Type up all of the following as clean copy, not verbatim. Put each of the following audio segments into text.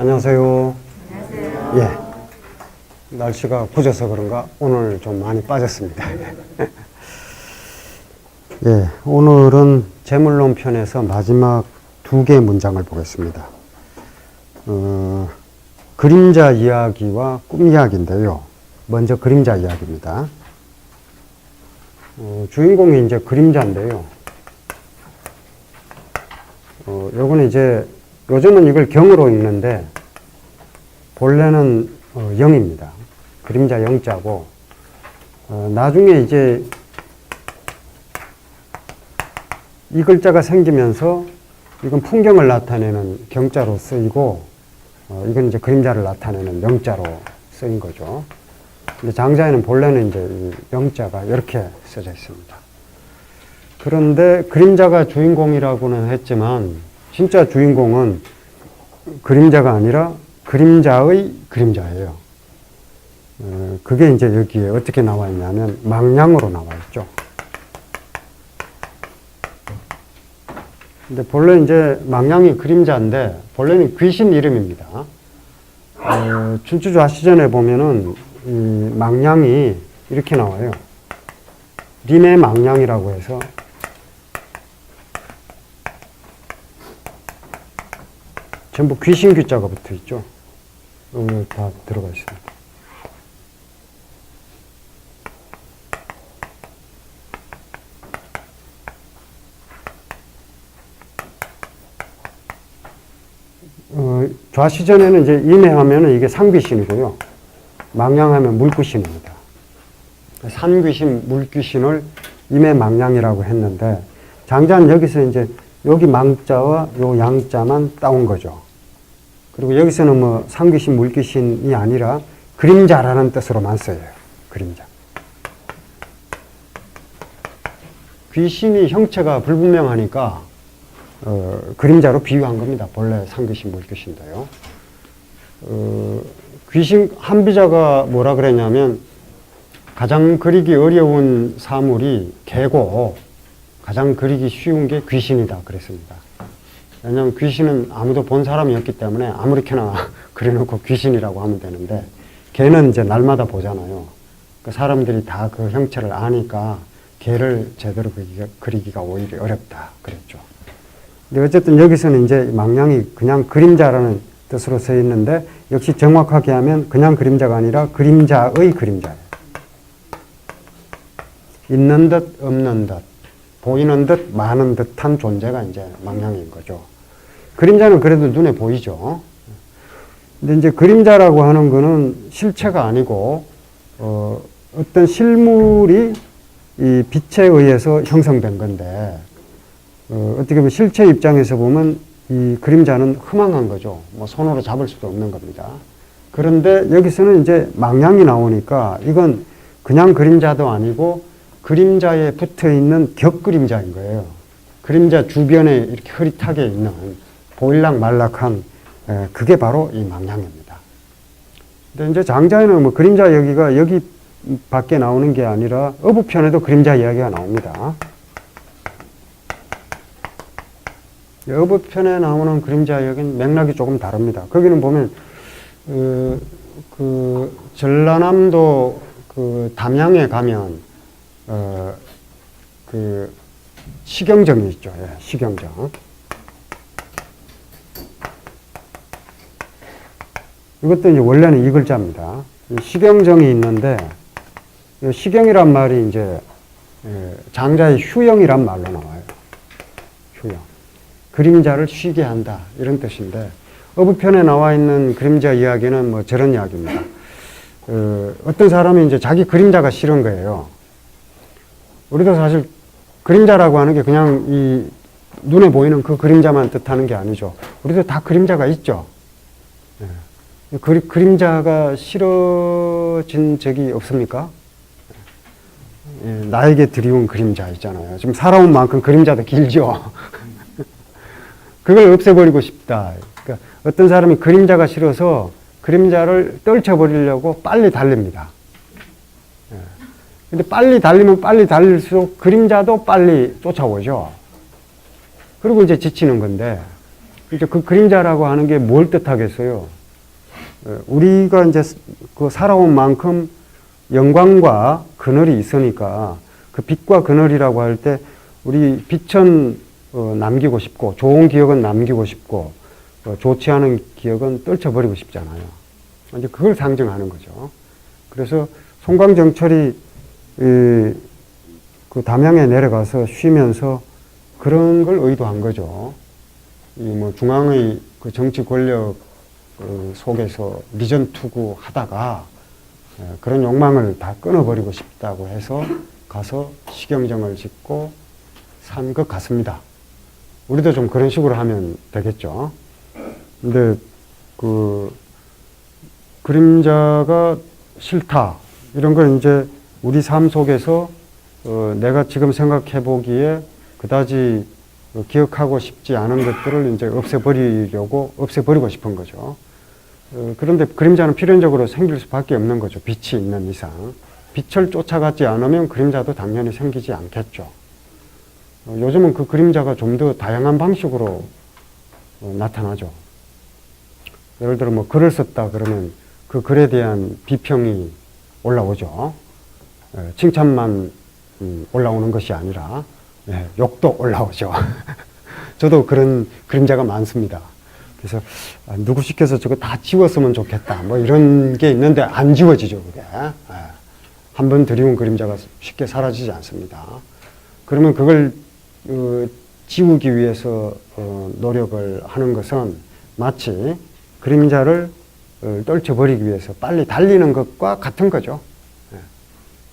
안녕하세요. 안녕하세요. 예. 날씨가 굳어서 그런가 오늘 좀 많이 빠졌습니다. 예. 오늘은 재물론 편에서 마지막 두 개의 문장을 보겠습니다. 그림자 이야기와 꿈 이야기인데요. 먼저 그림자 이야기입니다. 주인공이 이제 그림자인데요. 요거는 이제 요즘은 이걸 경으로 읽는데 본래는 영입니다. 그림자 영자고 나중에 이제 이 글자가 생기면서 이건 풍경을 나타내는 경자로 쓰이고 이건 이제 그림자를 나타내는 명자로 쓰인 거죠. 근데 장자에는 본래는 이제 이 명자가 이렇게 써져 있습니다. 그런데 그림자가 주인공이라고는 했지만 진짜 주인공은 그림자가 아니라 그림자의 그림자예요. 그게 이제 여기에 어떻게 나와 있냐면 망량으로 나와 있죠. 근데 본래 이제 망량이 그림자인데 본래는 귀신 이름입니다. 춘추 좌시전에 보면은 이 망량이 이렇게 나와요. 림의 망량이라고 해서 전부 귀신 귀자가 붙어 있죠. 여기 다 들어가 있습니다. 좌시전에는 이제 임해하면은 이게 산귀신이고요. 망량하면 물귀신입니다. 산귀신, 물귀신을 임해망량이라고 했는데 장자는 여기서 이제 여기 망자와 요 양자만 따온 거죠. 그리고 여기서는 뭐 산귀신, 물귀신이 아니라 그림자라는 뜻으로만 써요. 그림자. 귀신이 형체가 불분명하니까 그림자로 비유한 겁니다. 본래 산귀신, 물귀신도요. 귀신 한비자가 뭐라 그랬냐면 가장 그리기 어려운 사물이 개고 가장 그리기 쉬운 게 귀신이다 그랬습니다. 왜냐하면 귀신은 아무도 본 사람이 없기 때문에 아무렇게나 그려놓고 귀신이라고 하면 되는데 개는 이제 날마다 보잖아요. 그 사람들이 다 그 형체를 아니까 개를 제대로 그리기가 오히려 어렵다 그랬죠. 근데 어쨌든 여기서는 이제 망량이 그냥 그림자라는 뜻으로 써 있는데 역시 정확하게 하면 그냥 그림자가 아니라 그림자의 그림자예요. 있는 듯 없는 듯 보이는 듯 많은 듯한 존재가 이제 망량인 거죠. 그림자는 그래도 눈에 보이죠. 근데 이제 그림자라고 하는 거는 실체가 아니고 어떤 실물이 이 빛에 의해서 형성된 건데 어떻게 보면 실체 입장에서 보면 이 그림자는 허망한 거죠. 뭐 손으로 잡을 수도 없는 겁니다. 그런데 여기서는 이제 망량이 나오니까 이건 그냥 그림자도 아니고 그림자에 붙어 있는 격그림자인 거예요. 그림자 주변에 이렇게 흐릿하게 있는 보일락 말락한 그게 바로 이 망량입니다. 근데 이제 장자에는 뭐 그림자 이야기가 여기 밖에 나오는 게 아니라 어부편에도 그림자 이야기가 나옵니다. 어부편에 나오는 그림자 이야기는 맥락이 조금 다릅니다. 거기는 보면 그 전라남도 그 담양에 가면 그 시경정이 있죠. 예, 시경정. 이것도 이제 원래는 이 글자입니다. 시경정이 있는데 시경이란 말이 이제 장자의 휴영이란 말로 나와요. 휴영. 그림자를 쉬게 한다 이런 뜻인데 어부편에 나와 있는 그림자 이야기는 뭐 저런 이야기입니다. 어떤 사람이 이제 자기 그림자가 싫은 거예요. 우리도 사실 그림자라고 하는 게 그냥 이 눈에 보이는 그 그림자만 뜻하는 게 아니죠. 우리도 다 그림자가 있죠. 그림자가 싫어진 적이 없습니까? 나에게 드리운 그림자 있잖아요. 지금 살아온 만큼 그림자도 길죠. 그걸 없애버리고 싶다. 그러니까 어떤 사람이 그림자가 싫어서 그림자를 떨쳐버리려고 빨리 달립니다. 근데 빨리 달리면 빨리 달릴수록 그림자도 빨리 쫓아오죠. 그리고 이제 지치는 건데 이제 그 그림자라고 하는 게 뭘 뜻하겠어요? 우리가 이제 그 살아온 만큼 영광과 그늘이 있으니까 그 빛과 그늘이라고 할 때 우리 빛은 남기고 싶고 좋은 기억은 남기고 싶고 좋지 않은 기억은 떨쳐버리고 싶잖아요. 이제 그걸 상징하는 거죠. 그래서 송광정철이 그 담양에 내려가서 쉬면서 그런 걸 의도한 거죠. 이 뭐 중앙의 그 정치 권력 속에서 미전 투구하다가 그런 욕망을 다 끊어버리고 싶다고 해서 가서 식영정을 짓고 산 것 같습니다. 우리도 좀 그런 식으로 하면 되겠죠. 근데 그 그림자가 싫다 이런 걸 이제 우리 삶 속에서 내가 지금 생각해 보기에 그다지 기억하고 싶지 않은 것들을 이제 없애버리고 싶은 거죠. 그런데 그림자는 필연적으로 생길 수밖에 없는 거죠. 빛이 있는 이상. 빛을 쫓아가지 않으면 그림자도 당연히 생기지 않겠죠. 요즘은 그 그림자가 좀 더 다양한 방식으로 나타나죠. 예를 들어 뭐 글을 썼다 그러면 그 글에 대한 비평이 올라오죠. 칭찬만 올라오는 것이 아니라 욕도 올라오죠. 저도 그런 그림자가 많습니다. 그래서 누구 시켜서 저거 다 지웠으면 좋겠다 뭐 이런 게 있는데 안 지워지죠. 그게 한번 드리운 그림자가 쉽게 사라지지 않습니다. 그러면 그걸 지우기 위해서 노력을 하는 것은 마치 그림자를 떨쳐버리기 위해서 빨리 달리는 것과 같은 거죠.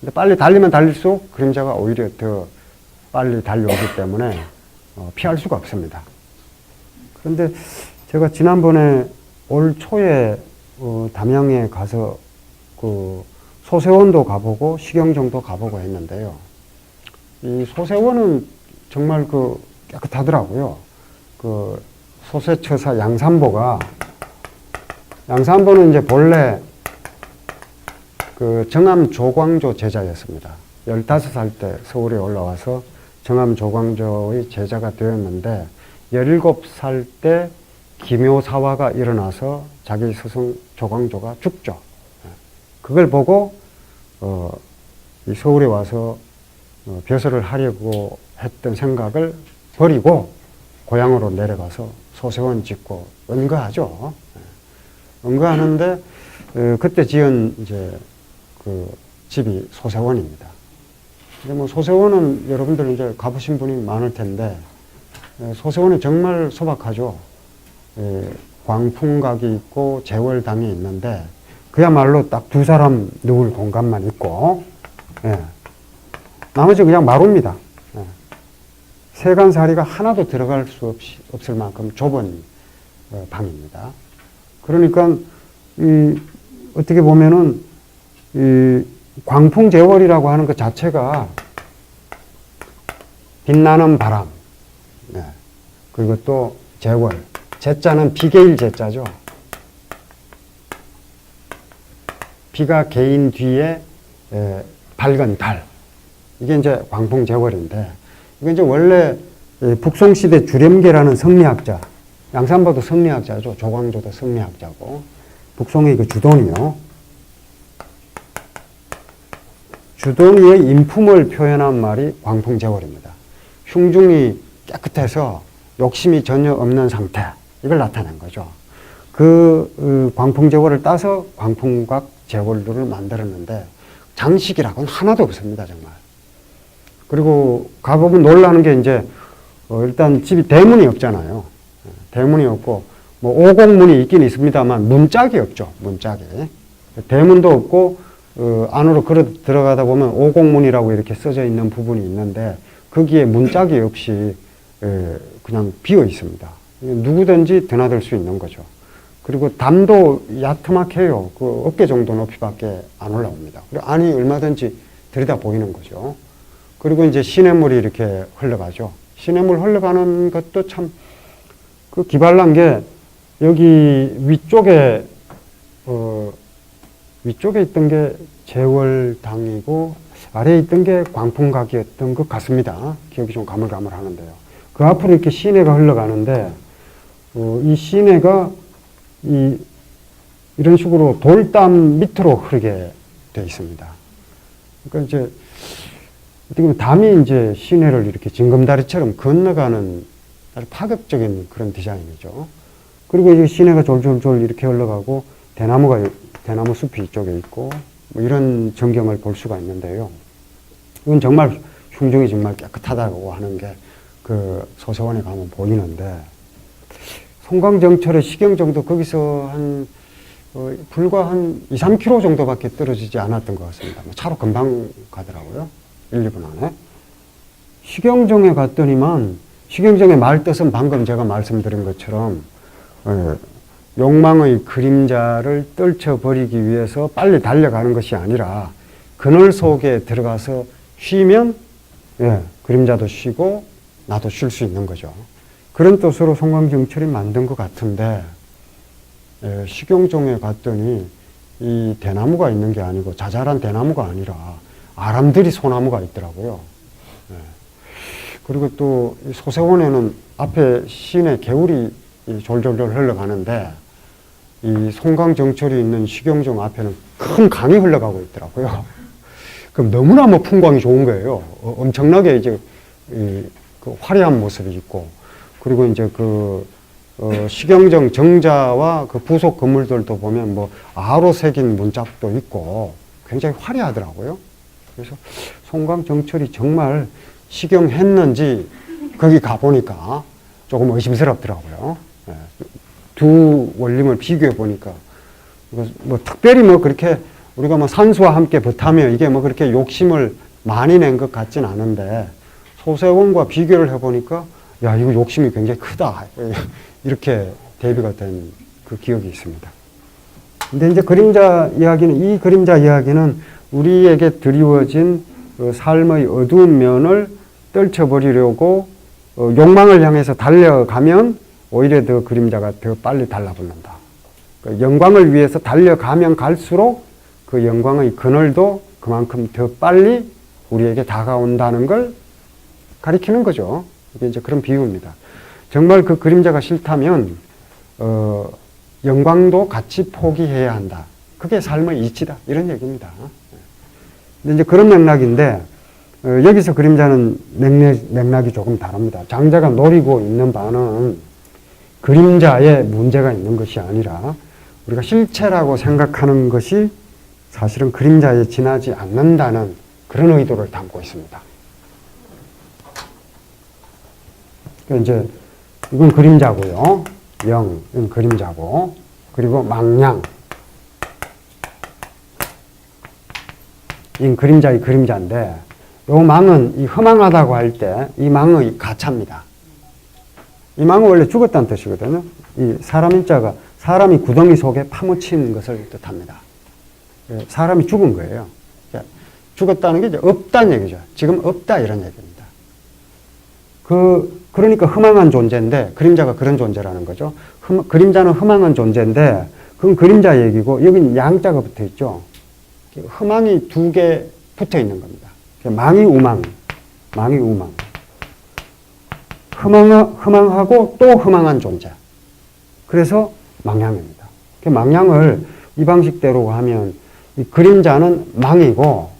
근데 빨리 달리면 달릴수록 그림자가 오히려 더 빨리 달려오기 때문에 피할 수가 없습니다. 그런데 제가 지난번에 올 초에 담양에 가서 그 소세원도 가보고 식영정도 가보고 했는데요. 이 소세원은 정말 그 깨끗하더라고요. 그 소세처사 양산보는 이제 본래 그 정암 조광조 제자였습니다. 15살 때 서울에 올라와서 정암 조광조의 제자가 되었는데 17살 때 기묘사화가 일어나서 자기 스승 조광조가 죽죠. 그걸 보고 이 서울에 와서 벼슬을 하려고 했던 생각을 버리고 고향으로 내려가서 소세원 짓고 은거하죠. 은거하는데 그때 지은 이제 그 집이 소세원입니다. 근데 뭐 소세원은 여러분들 이제 가보신 분이 많을 텐데 소세원은 정말 소박하죠. 광풍각이 있고 제월당이 있는데 그야말로 딱 두 사람 누울 공간만 있고 나머지 그냥 마루입니다. 세간살이가 하나도 들어갈 수 없을 만큼 좁은 방입니다. 그러니까 어떻게 보면은 이 광풍제월이라고 하는 것 자체가 빛나는 바람, 그리고 또 제월, 제자는 비개일 제자죠. 비가 개인 뒤에 밝은 달, 이게 이제 광풍제월인데, 이게 이제 원래 북송시대 주렴계라는 성리학자, 양산보도 성리학자죠. 조광조도 성리학자고, 북송의 그 주돈이요. 주돈이의 인품을 표현한 말이 광풍제월입니다. 흉중이 깨끗해서 욕심이 전혀 없는 상태, 이걸 나타낸 거죠. 그 광풍제월을 따서 광풍각 제월들을 만들었는데 장식이라고는 하나도 없습니다, 정말. 그리고 가보면 놀라는 게 이제 일단 집이 대문이 없잖아요. 대문이 없고 뭐 오곡문이 있긴 있습니다만 문짝이 없죠. 문짝이. 대문도 없고 안으로 들어가다 보면 오곡문이라고 이렇게 써져 있는 부분이 있는데 거기에 문짝이 없이 그냥 비어 있습니다. 누구든지 드나들 수 있는 거죠. 그리고 담도 야트막해요. 그 어깨 정도 높이밖에 안 올라옵니다. 그리고 안이 얼마든지 들여다 보이는 거죠. 그리고 이제 시냇물이 이렇게 흘러가죠. 시냇물 흘러가는 것도 참 그 기발난 게 여기 위쪽에 있던 게 제월당이고 아래에 있던 게 광풍각이었던 것 같습니다. 기억이 좀 가물가물하는데요. 그 앞으로 이렇게 시내가 흘러가는데 이 시내가 이런 식으로 돌담 밑으로 흐르게 되어 있습니다. 그러니까 이제 어떻게 보면 담이 이제 시내를 이렇게 징검다리처럼 건너가는 아주 파격적인 그런 디자인이죠. 그리고 이 시내가 졸졸졸 이렇게 흘러가고 대나무 숲이 이쪽에 있고 뭐 이런 전경을 볼 수가 있는데요. 이건 정말 흉중이 정말 깨끗하다고 하는 게 그 소세원에 가면 보이는데, 송강정철의 시경정도 거기서 불과 한 2, 3km 정도밖에 떨어지지 않았던 것 같습니다. 차로 금방 가더라고요. 1, 2분 안에. 시경정에 갔더니만, 시경정의 말뜻은 방금 제가 말씀드린 것처럼, 욕망의 그림자를 떨쳐버리기 위해서 빨리 달려가는 것이 아니라, 그늘 속에 들어가서 쉬면, 그림자도 쉬고, 나도 쉴 수 있는 거죠. 그런 뜻으로 송강정철이 만든 것 같은데, 식용종에 갔더니 이 대나무가 있는 게 아니고 자잘한 대나무가 아니라 아람들이 소나무가 있더라고요. 그리고 또 소세원에는 앞에 시내 개울이 졸졸졸 흘러가는데, 이 송강정철이 있는 식용종 앞에는 큰 강이 흘러가고 있더라고요. 그럼 너무나 뭐 풍광이 좋은 거예요. 엄청나게 이제 그 화려한 모습이 있고, 그리고 이제 시경정 정자와 그 부속 건물들도 보면 뭐 아로 새긴 문짝도 있고 굉장히 화려하더라고요. 그래서 송강정철이 정말 시경했는지 거기 가보니까 조금 의심스럽더라고요. 두 원림을 비교해 보니까 뭐 특별히 뭐 그렇게 우리가 뭐 산수와 함께 버타며 이게 뭐 그렇게 욕심을 많이 낸 것 같진 않은데, 소세원과 비교를 해보니까 야, 이거 욕심이 굉장히 크다, 이렇게 대비가 된 그 기억이 있습니다. 근데 이제 이 그림자 이야기는 우리에게 드리워진 그 삶의 어두운 면을 떨쳐버리려고 욕망을 향해서 달려가면 오히려 더 그림자가 더 빨리 달라붙는다. 그러니까 영광을 위해서 달려가면 갈수록 그 영광의 그늘도 그만큼 더 빨리 우리에게 다가온다는 걸 가리키는 거죠. 이게 이제 그런 비유입니다. 정말 그 그림자가 싫다면, 영광도 같이 포기해야 한다. 그게 삶의 이치다. 이런 얘기입니다. 근데 이제 그런 맥락인데, 여기서 그림자는 맥락이 조금 다릅니다. 장자가 노리고 있는 바는 그림자에 문제가 있는 것이 아니라 우리가 실체라고 생각하는 것이 사실은 그림자에 지나지 않는다는 그런 의도를 담고 있습니다. 이제 이건 그림자고요. 이건 그림자고, 그리고 망냥. 이 그림자의 그림자인데, 요 망은 이 허망하다고 할 때 이 망의 가차입니다. 이 망은 원래 죽었다는 뜻이거든요. 이 사람 인자가 사람이 구덩이 속에 파묻힌 것을 뜻합니다. 사람이 죽은 거예요. 죽었다는 게 이제 없다는 얘기죠. 지금 없다, 이런 얘기입니다. 그러니까 허망한 존재인데, 그림자가 그런 존재라는 거죠. 그림자는 허망한 존재인데, 그건 그림자 얘기고, 여기는 양자가 붙어 있죠. 허망이 두 개 붙어 있는 겁니다. 망이 우망. 허망하고 또 허망한 존재. 그래서 망량입니다. 망량을 이 방식대로 하면, 이 그림자는 망이고,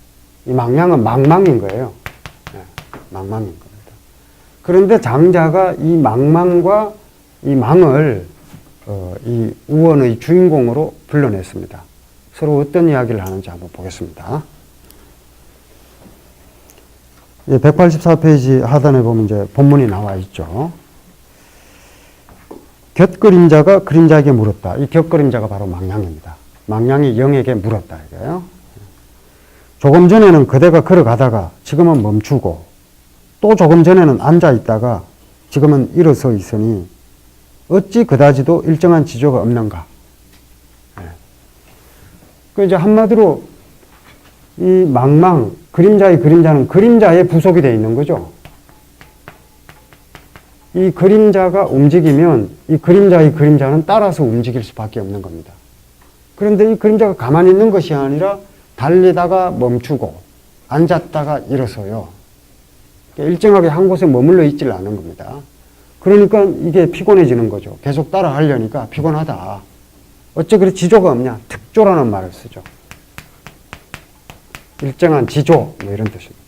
이 망량은 망망인 거예요. 망망인 겁니다. 그런데 장자가 이 망망과 이 망을 이 우원의 주인공으로 불러냈습니다. 서로 어떤 이야기를 하는지 한번 보겠습니다. 184페이지 하단에 보면 이제 본문이 나와 있죠. 곁그림자가 그림자에게 물었다. 이 곁그림자가 바로 망량입니다. 망량이 영에게 물었다, 이거예요. 조금 전에는 그대가 걸어가다가 지금은 멈추고, 또 조금 전에는 앉아 있다가 지금은 일어서 있으니 어찌 그다지도 일정한 지조가 없는가. 그 이제 한마디로 이 망망, 그림자의 그림자는 그림자에 부속이 되어 있는 거죠. 이 그림자가 움직이면 이 그림자의 그림자는 따라서 움직일 수밖에 없는 겁니다. 그런데 이 그림자가 가만히 있는 것이 아니라 달리다가 멈추고 앉았다가 일어서요. 일정하게 한 곳에 머물러 있질 않은 겁니다. 그러니까 이게 피곤해지는 거죠. 계속 따라 하려니까 피곤하다. 어째 그리 지조가 없냐? 특조라는 말을 쓰죠. 일정한 지조, 뭐 이런 뜻입니다.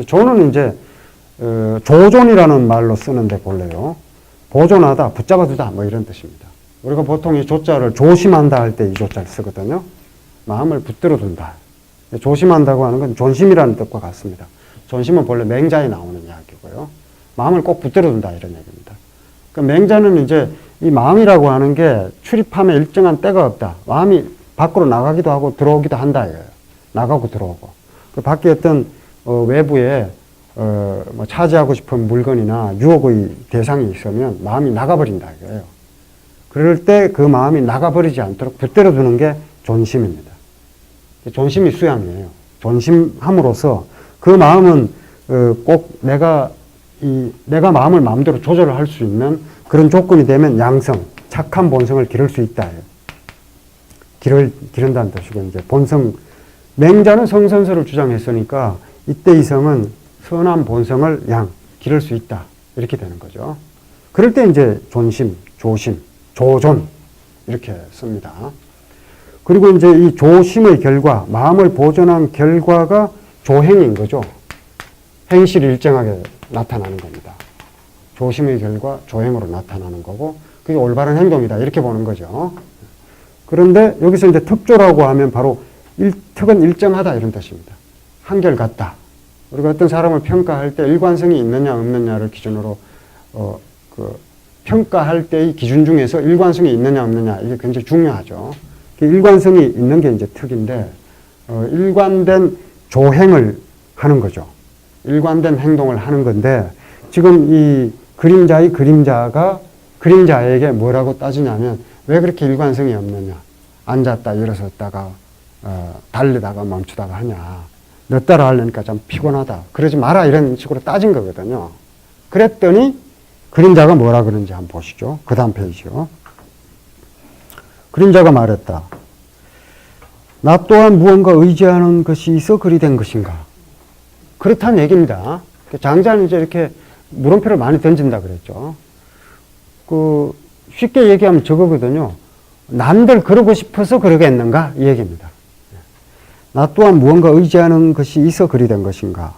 조는 이제, 조존이라는 말로 쓰는데 본래요. 보존하다, 붙잡아두다, 뭐 이런 뜻입니다. 우리가 보통 이 조자를 조심한다 할 때 이 조자를 쓰거든요. 마음을 붙들어 둔다. 조심한다고 하는 건 존심이라는 뜻과 같습니다. 존심은 본래 맹자에 나오는 이야기고요. 마음을 꼭 붙들어 둔다 이런 얘기입니다. 그러니까 맹자는 이제 이 마음이라고 하는 게 출입함에 일정한 때가 없다. 마음이 밖으로 나가기도 하고 들어오기도 한다 이거예요. 나가고 들어오고. 그 밖에 어떤 외부에 뭐 차지하고 싶은 물건이나 유혹의 대상이 있으면 마음이 나가버린다 이거예요. 그럴 때 그 마음이 나가버리지 않도록 붙들어 두는 게 존심입니다. 존심이 수양이에요. 존심함으로써 그 마음은 꼭 내가 마음을 마음대로 조절을 할 수 있는 그런 조건이 되면 양성, 착한 본성을 기를 수 있다. 기른다는 뜻이고, 이제 본성, 맹자는 성선설을 주장했으니까 이때 이성은 선한 본성을 기를 수 있다. 이렇게 되는 거죠. 그럴 때 이제 존심, 조심, 조존, 이렇게 씁니다. 그리고 이제 이 조심의 결과, 마음을 보존한 결과가 조행인 거죠. 행실이 일정하게 나타나는 겁니다. 조심의 결과 조행으로 나타나는 거고 그게 올바른 행동이다 이렇게 보는 거죠. 그런데 여기서 이제 특조라고 하면 바로 특은 일정하다 이런 뜻입니다. 한결같다. 우리가 어떤 사람을 평가할 때 일관성이 있느냐 없느냐를 기준으로 평가할 때의 기준 중에서 일관성이 있느냐 없느냐 이게 굉장히 중요하죠. 일관성이 있는 게 이제 특인데 일관된 조행을 하는 거죠. 일관된 행동을 하는 건데 지금 이 그림자의 그림자가 그림자에게 뭐라고 따지냐면 왜 그렇게 일관성이 없느냐. 앉았다 일어섰다가 달리다가 멈추다가 하냐. 너 따라 하려니까 좀 피곤하다. 그러지 마라 이런 식으로 따진 거거든요. 그랬더니 그림자가 뭐라 그러는지 한번 보시죠. 그 다음 페이지요. 그림자가 말했다. 나 또한 무언가 의지하는 것이 있어 그리 된 것인가. 그렇다는 얘기입니다. 장자는 이제 이렇게 물음표를 많이 던진다 그랬죠. 쉽게 얘기하면 저거거든요. 남들 그러고 싶어서 그러겠는가? 이 얘기입니다. 나 또한 무언가 의지하는 것이 있어 그리 된 것인가.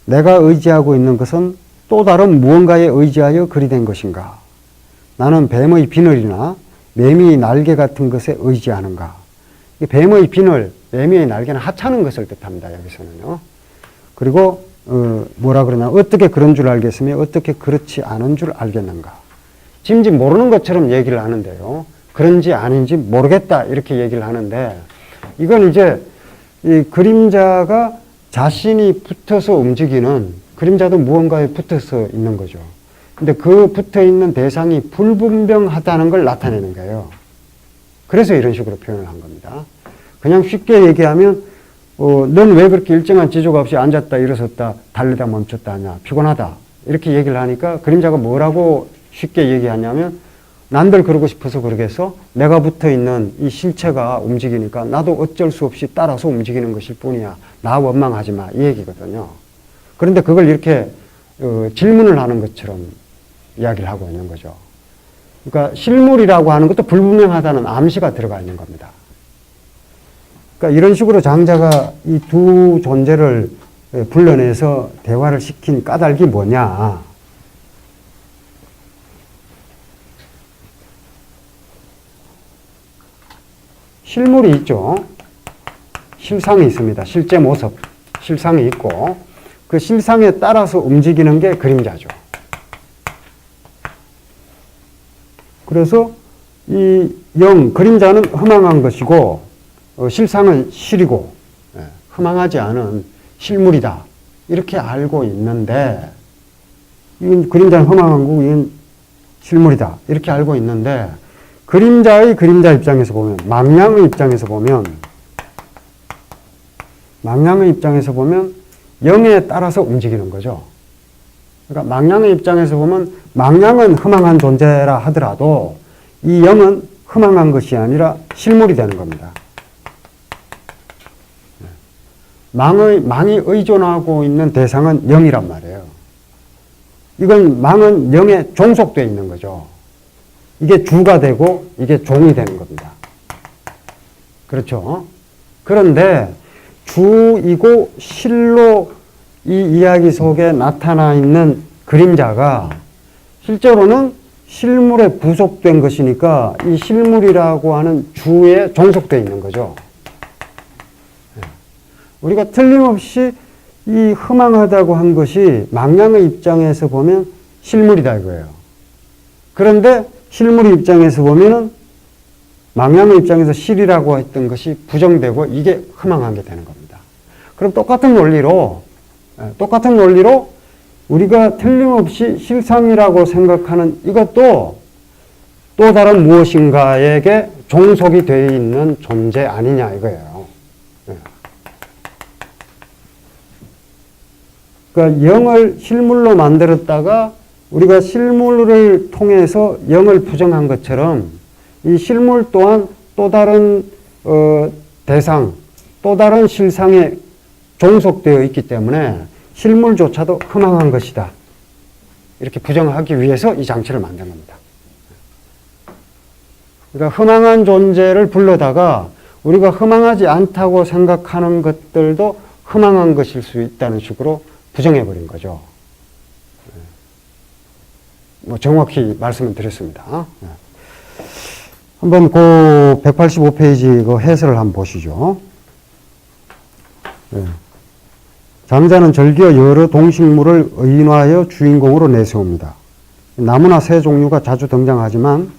내가 의지하고 있는 것은 또 다른 무언가에 의지하여 그리 된 것인가. 나는 뱀의 비늘이나 매미의 날개 같은 것에 의지하는가. 뱀의 비늘, 매미의 날개는 하찮은 것을 뜻합니다. 여기서는요. 그리고 뭐라 그러냐. 어떻게 그런 줄 알겠으며 어떻게 그렇지 않은 줄 알겠는가. 짐지 모르는 것처럼 얘기를 하는데요. 그런지 아닌지 모르겠다 이렇게 얘기를 하는데 이건 이제 이 그림자가 자신이 붙어서 움직이는 그림자도 무언가에 붙어서 있는 거죠. 근데 그 붙어 있는 대상이 불분명하다는 걸 나타내는 거예요. 그래서 이런 식으로 표현을 한 겁니다. 그냥 쉽게 얘기하면 넌 왜 그렇게 일정한 지조가 없이 앉았다 일어섰다 달리다 멈췄다 하냐 피곤하다 이렇게 얘기를 하니까 그림자가 뭐라고 쉽게 얘기하냐면 난들 그러고 싶어서 그러겠어? 내가 붙어 있는 이 실체가 움직이니까 나도 어쩔 수 없이 따라서 움직이는 것일 뿐이야. 나 원망하지 마. 이 얘기거든요. 그런데 그걸 이렇게 질문을 하는 것처럼 이야기를 하고 있는 거죠. 그러니까 실물이라고 하는 것도 불분명하다는 암시가 들어가 있는 겁니다. 그러니까 이런 식으로 장자가 이 두 존재를 불러내서 대화를 시킨 까닭이 뭐냐. 실물이 있죠. 실상이 있습니다. 실제 모습, 실상이 있고 그 실상에 따라서 움직이는 게 그림자죠. 그래서 이 그림자는 허망한 것이고 실상은 실이고 허망하지 않은 실물이다. 이렇게 알고 있는데 이건 그림자는 허망한 거고 이건 실물이다. 이렇게 알고 있는데 그림자 입장에서 보면 망량의 입장에서 보면 영에 따라서 움직이는 거죠. 그러니까 망량의 입장에서 보면 망량은 허망한 존재라 하더라도 이 영은 허망한 것이 아니라 실물이 되는 겁니다. 망이 의존하고 있는 대상은 영이란 말이에요. 이건 망은 영에 종속되어 있는 거죠. 이게 주가 되고 이게 종이 되는 겁니다. 그렇죠? 그런데 주이고 실로 이 이야기 속에 나타나 있는 그림자가 실제로는 실물에 부속된 것이니까 이 실물이라고 하는 주에 종속되어 있는 거죠. 우리가 틀림없이 이 허망하다고 한 것이 망량의 입장에서 보면 실물이다 이거예요. 그런데 실물의 입장에서 보면은 망량의 입장에서 실이라고 했던 것이 부정되고 이게 허망한 게 되는 겁니다. 그럼 똑같은 논리로 우리가 틀림없이 실상이라고 생각하는 이것도 또 다른 무엇인가에게 종속이 되어 있는 존재 아니냐 이거예요. 그러니까 영을 실물로 만들었다가 우리가 실물을 통해서 영을 부정한 것처럼 이 실물 또한 또 다른 대상, 또 다른 실상에 종속되어 있기 때문에 실물조차도 허망한 것이다. 이렇게 부정하기 위해서 이 장치를 만든 겁니다. 그러니까 허망한 존재를 불러다가 우리가 허망하지 않다고 생각하는 것들도 허망한 것일 수 있다는 식으로 부정해버린 거죠. 뭐 정확히 말씀을 드렸습니다. 한번 그 185페이지 그 해설을 한번 보시죠. 장자는 절기와 여러 동식물을 의인화하여 주인공으로 내세웁니다. 나무나 새 종류가 자주 등장하지만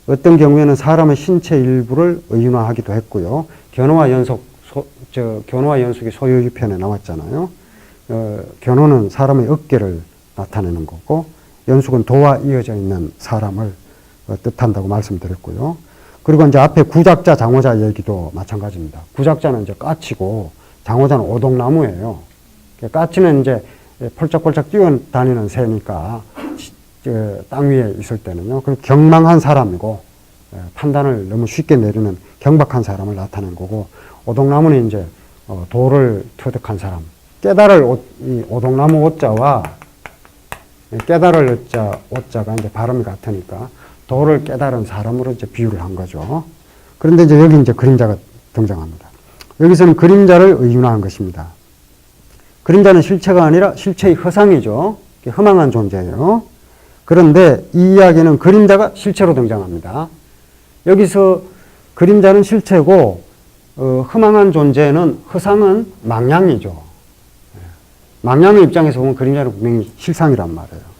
어떤 경우에는 사람의 신체 일부를 의인화하기도 했고요. 견호와 연속이 소유의 편에 나왔잖아요. 견호는 사람의 어깨를 나타내는 거고 연속은 도와 이어져 있는 사람을 뜻한다고 말씀드렸고요. 그리고 이제 앞에 구작자, 장호자 얘기도 마찬가지입니다. 구작자는 이제 까치고 장호자는 오동나무예요. 까치는 이제 펄짝펄짝 뛰어다니는 새니까 땅 위에 있을 때는요. 그리고 경망한 사람이고 판단을 너무 쉽게 내리는 경박한 사람을 나타낸 거고 오동나무는 이제 도를 터득한 사람. 깨달을 이 오동나무 오자와 깨달을 오자가 이제 발음이 같으니까 도를 깨달은 사람으로 이제 비유를 한 거죠. 그런데 이제 여기 이제 그림자가 등장합니다. 여기서는 그림자를 의인화한 것입니다. 그림자는 실체가 아니라 실체의 허상이죠. 허망한 존재예요. 그런데 이 이야기는 그림자가 실체로 등장합니다. 여기서 그림자는 실체고 허망한 존재는 허상은 망량이죠. 망량의 입장에서 보면 그림자는 분명히 실상이란 말이에요.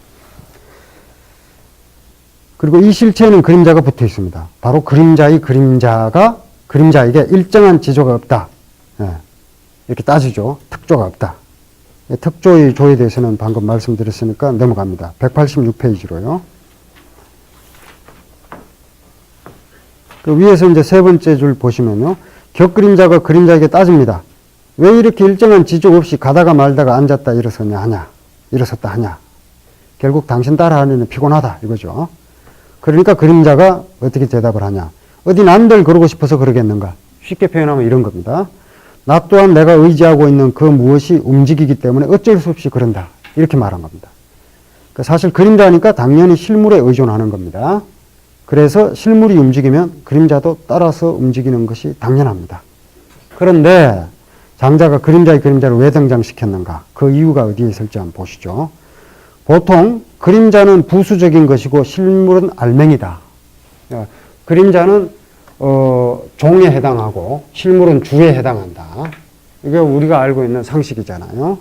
그리고 이 실체에는 그림자가 붙어 있습니다. 바로 그림자의 그림자가 그림자에게 일정한 지조가 없다. 이렇게 따지죠. 특조가 없다. 특조의 조에 대해서는 방금 말씀드렸으니까 넘어갑니다. 186페이지로요. 그 위에서 이제 세 번째 줄 보시면요. 격그림자가 그림자에게 따집니다. 왜 이렇게 일정한 지조 없이 가다가 말다가 앉았다 일어섰다 하냐. 결국 당신 따라하기는 피곤하다 이거죠. 그러니까 그림자가 어떻게 대답을 하냐. 어디 남들 그러고 싶어서 그러겠는가. 쉽게 표현하면 이런 겁니다. 나 또한 내가 의지하고 있는 그 무엇이 움직이기 때문에 어쩔 수 없이 그런다. 이렇게 말한 겁니다. 그러니까 사실 그림자니까 당연히 실물에 의존하는 겁니다. 그래서 실물이 움직이면 그림자도 따라서 움직이는 것이 당연합니다. 그런데 장자가 그림자의 그림자를 왜 등장시켰는가? 그 이유가 어디에 있을지 한번 보시죠. 보통 그림자는 부수적인 것이고 실물은 알맹이다. 그림자는 종에 해당하고 실물은 주에 해당한다. 이게 우리가 알고 있는 상식이잖아요.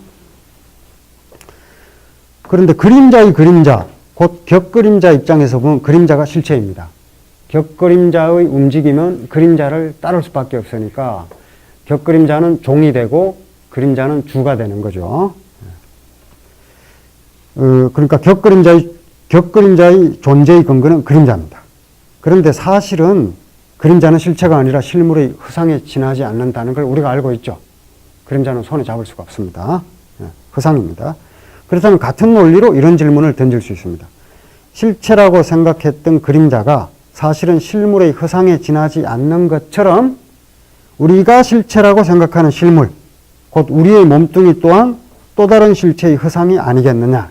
그런데 그림자의 그림자, 곧 격그림자 입장에서 보면 그림자가 실체입니다. 격그림자의 움직임은 그림자를 따를 수밖에 없으니까 격그림자는 종이 되고 그림자는 주가 되는 거죠. 그러니까 격그림자의 존재의 근거는 그림자입니다. 그런데 사실은 그림자는 실체가 아니라 실물의 허상에 지나지 않는다는 걸 우리가 알고 있죠. 그림자는 손에 잡을 수가 없습니다. 허상입니다. 그렇다면 같은 논리로 이런 질문을 던질 수 있습니다. 실체라고 생각했던 그림자가 사실은 실물의 허상에 지나지 않는 것처럼 우리가 실체라고 생각하는 실물, 곧 우리의 몸뚱이 또한 또 다른 실체의 허상이 아니겠느냐.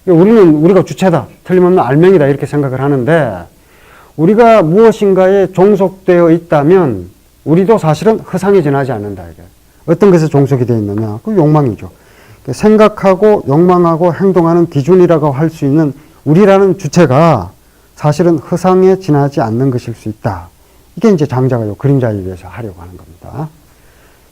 우리는 우리가 주체다, 틀림없는 알맹이다 이렇게 생각을 하는데 우리가 무엇인가에 종속되어 있다면 우리도 사실은 허상에 지나지 않는다. 이게. 어떤 것에 종속이 되어 있느냐? 그 욕망이죠. 생각하고 욕망하고 행동하는 기준이라고 할 수 있는 우리라는 주체가 사실은 허상에 지나지 않는 것일 수 있다. 이게 이제 장자가 요 그림자에 의해서 하려고 하는 겁니다.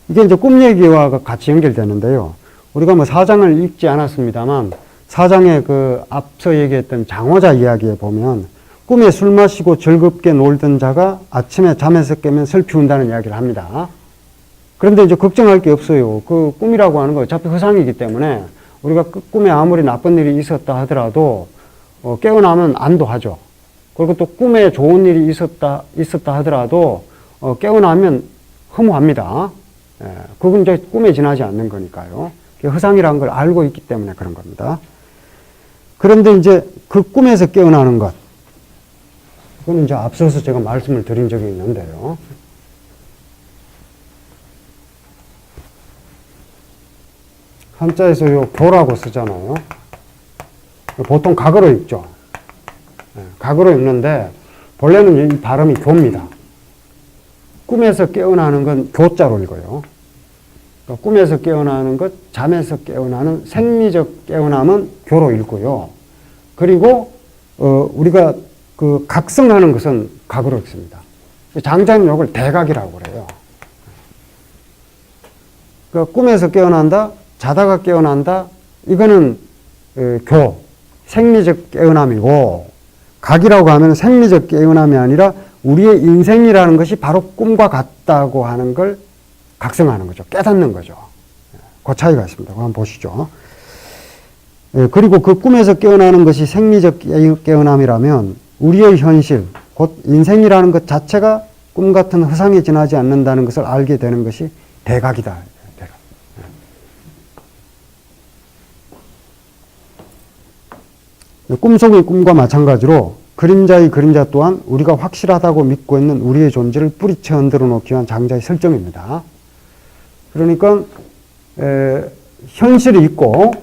이게 이제 꿈 얘기와 같이 연결되는데요. 우리가 뭐 사장을 읽지 않았습니다만 사장의 그 앞서 얘기했던 장호자 이야기에 보면 꿈에 술 마시고 즐겁게 놀던 자가 아침에 잠에서 깨면 슬피 운다는 이야기를 합니다. 그런데 이제 걱정할 게 없어요. 그 꿈이라고 하는 거 어차피 허상이기 때문에 우리가 그 꿈에 아무리 나쁜 일이 있었다 하더라도 깨어나면 안도하죠. 그리고 또 꿈에 좋은 일이 있었다 하더라도 깨어나면 허무합니다. 예, 그건 이제 꿈에 지나지 않는 거니까요. 허상이라는 걸 알고 있기 때문에 그런 겁니다. 그런데 이제 그 꿈에서 깨어나는 것, 그건 이제 앞서서 제가 말씀을 드린 적이 있는데요. 한자에서 요 교라고 쓰잖아요. 보통 각으로 읽죠. 각으로 읽는데 본래는 이 발음이 교입니다. 꿈에서 깨어나는 건 교자로 읽어요. 그러니까 꿈에서 깨어나는 것, 잠에서 깨어나는 생리적 깨어남은 교로 읽고요. 그리고 우리가 그 각성하는 것은 각으로 읽습니다. 장자는 이걸 대각이라고 그래요. 그러니까 꿈에서 깨어난다, 자다가 깨어난다, 이거는 교, 생리적 깨어남이고, 각이라고 하면 생리적 깨어남이 아니라 우리의 인생이라는 것이 바로 꿈과 같다고 하는 걸 각성하는 거죠. 깨닫는 거죠. 그 차이가 있습니다. 한번 보시죠. 그리고 그 꿈에서 깨어나는 것이 생리적 깨어남이라면 우리의 현실, 곧 인생이라는 것 자체가 꿈 같은 허상에 지나지 않는다는 것을 알게 되는 것이 대각이다. 꿈속의 꿈과 마찬가지로 그림자의 그림자 또한 우리가 확실하다고 믿고 있는 우리의 존재를 뿌리쳐 흔들어 놓기 위한 장자의 설정입니다. 그러니까 현실이 있고,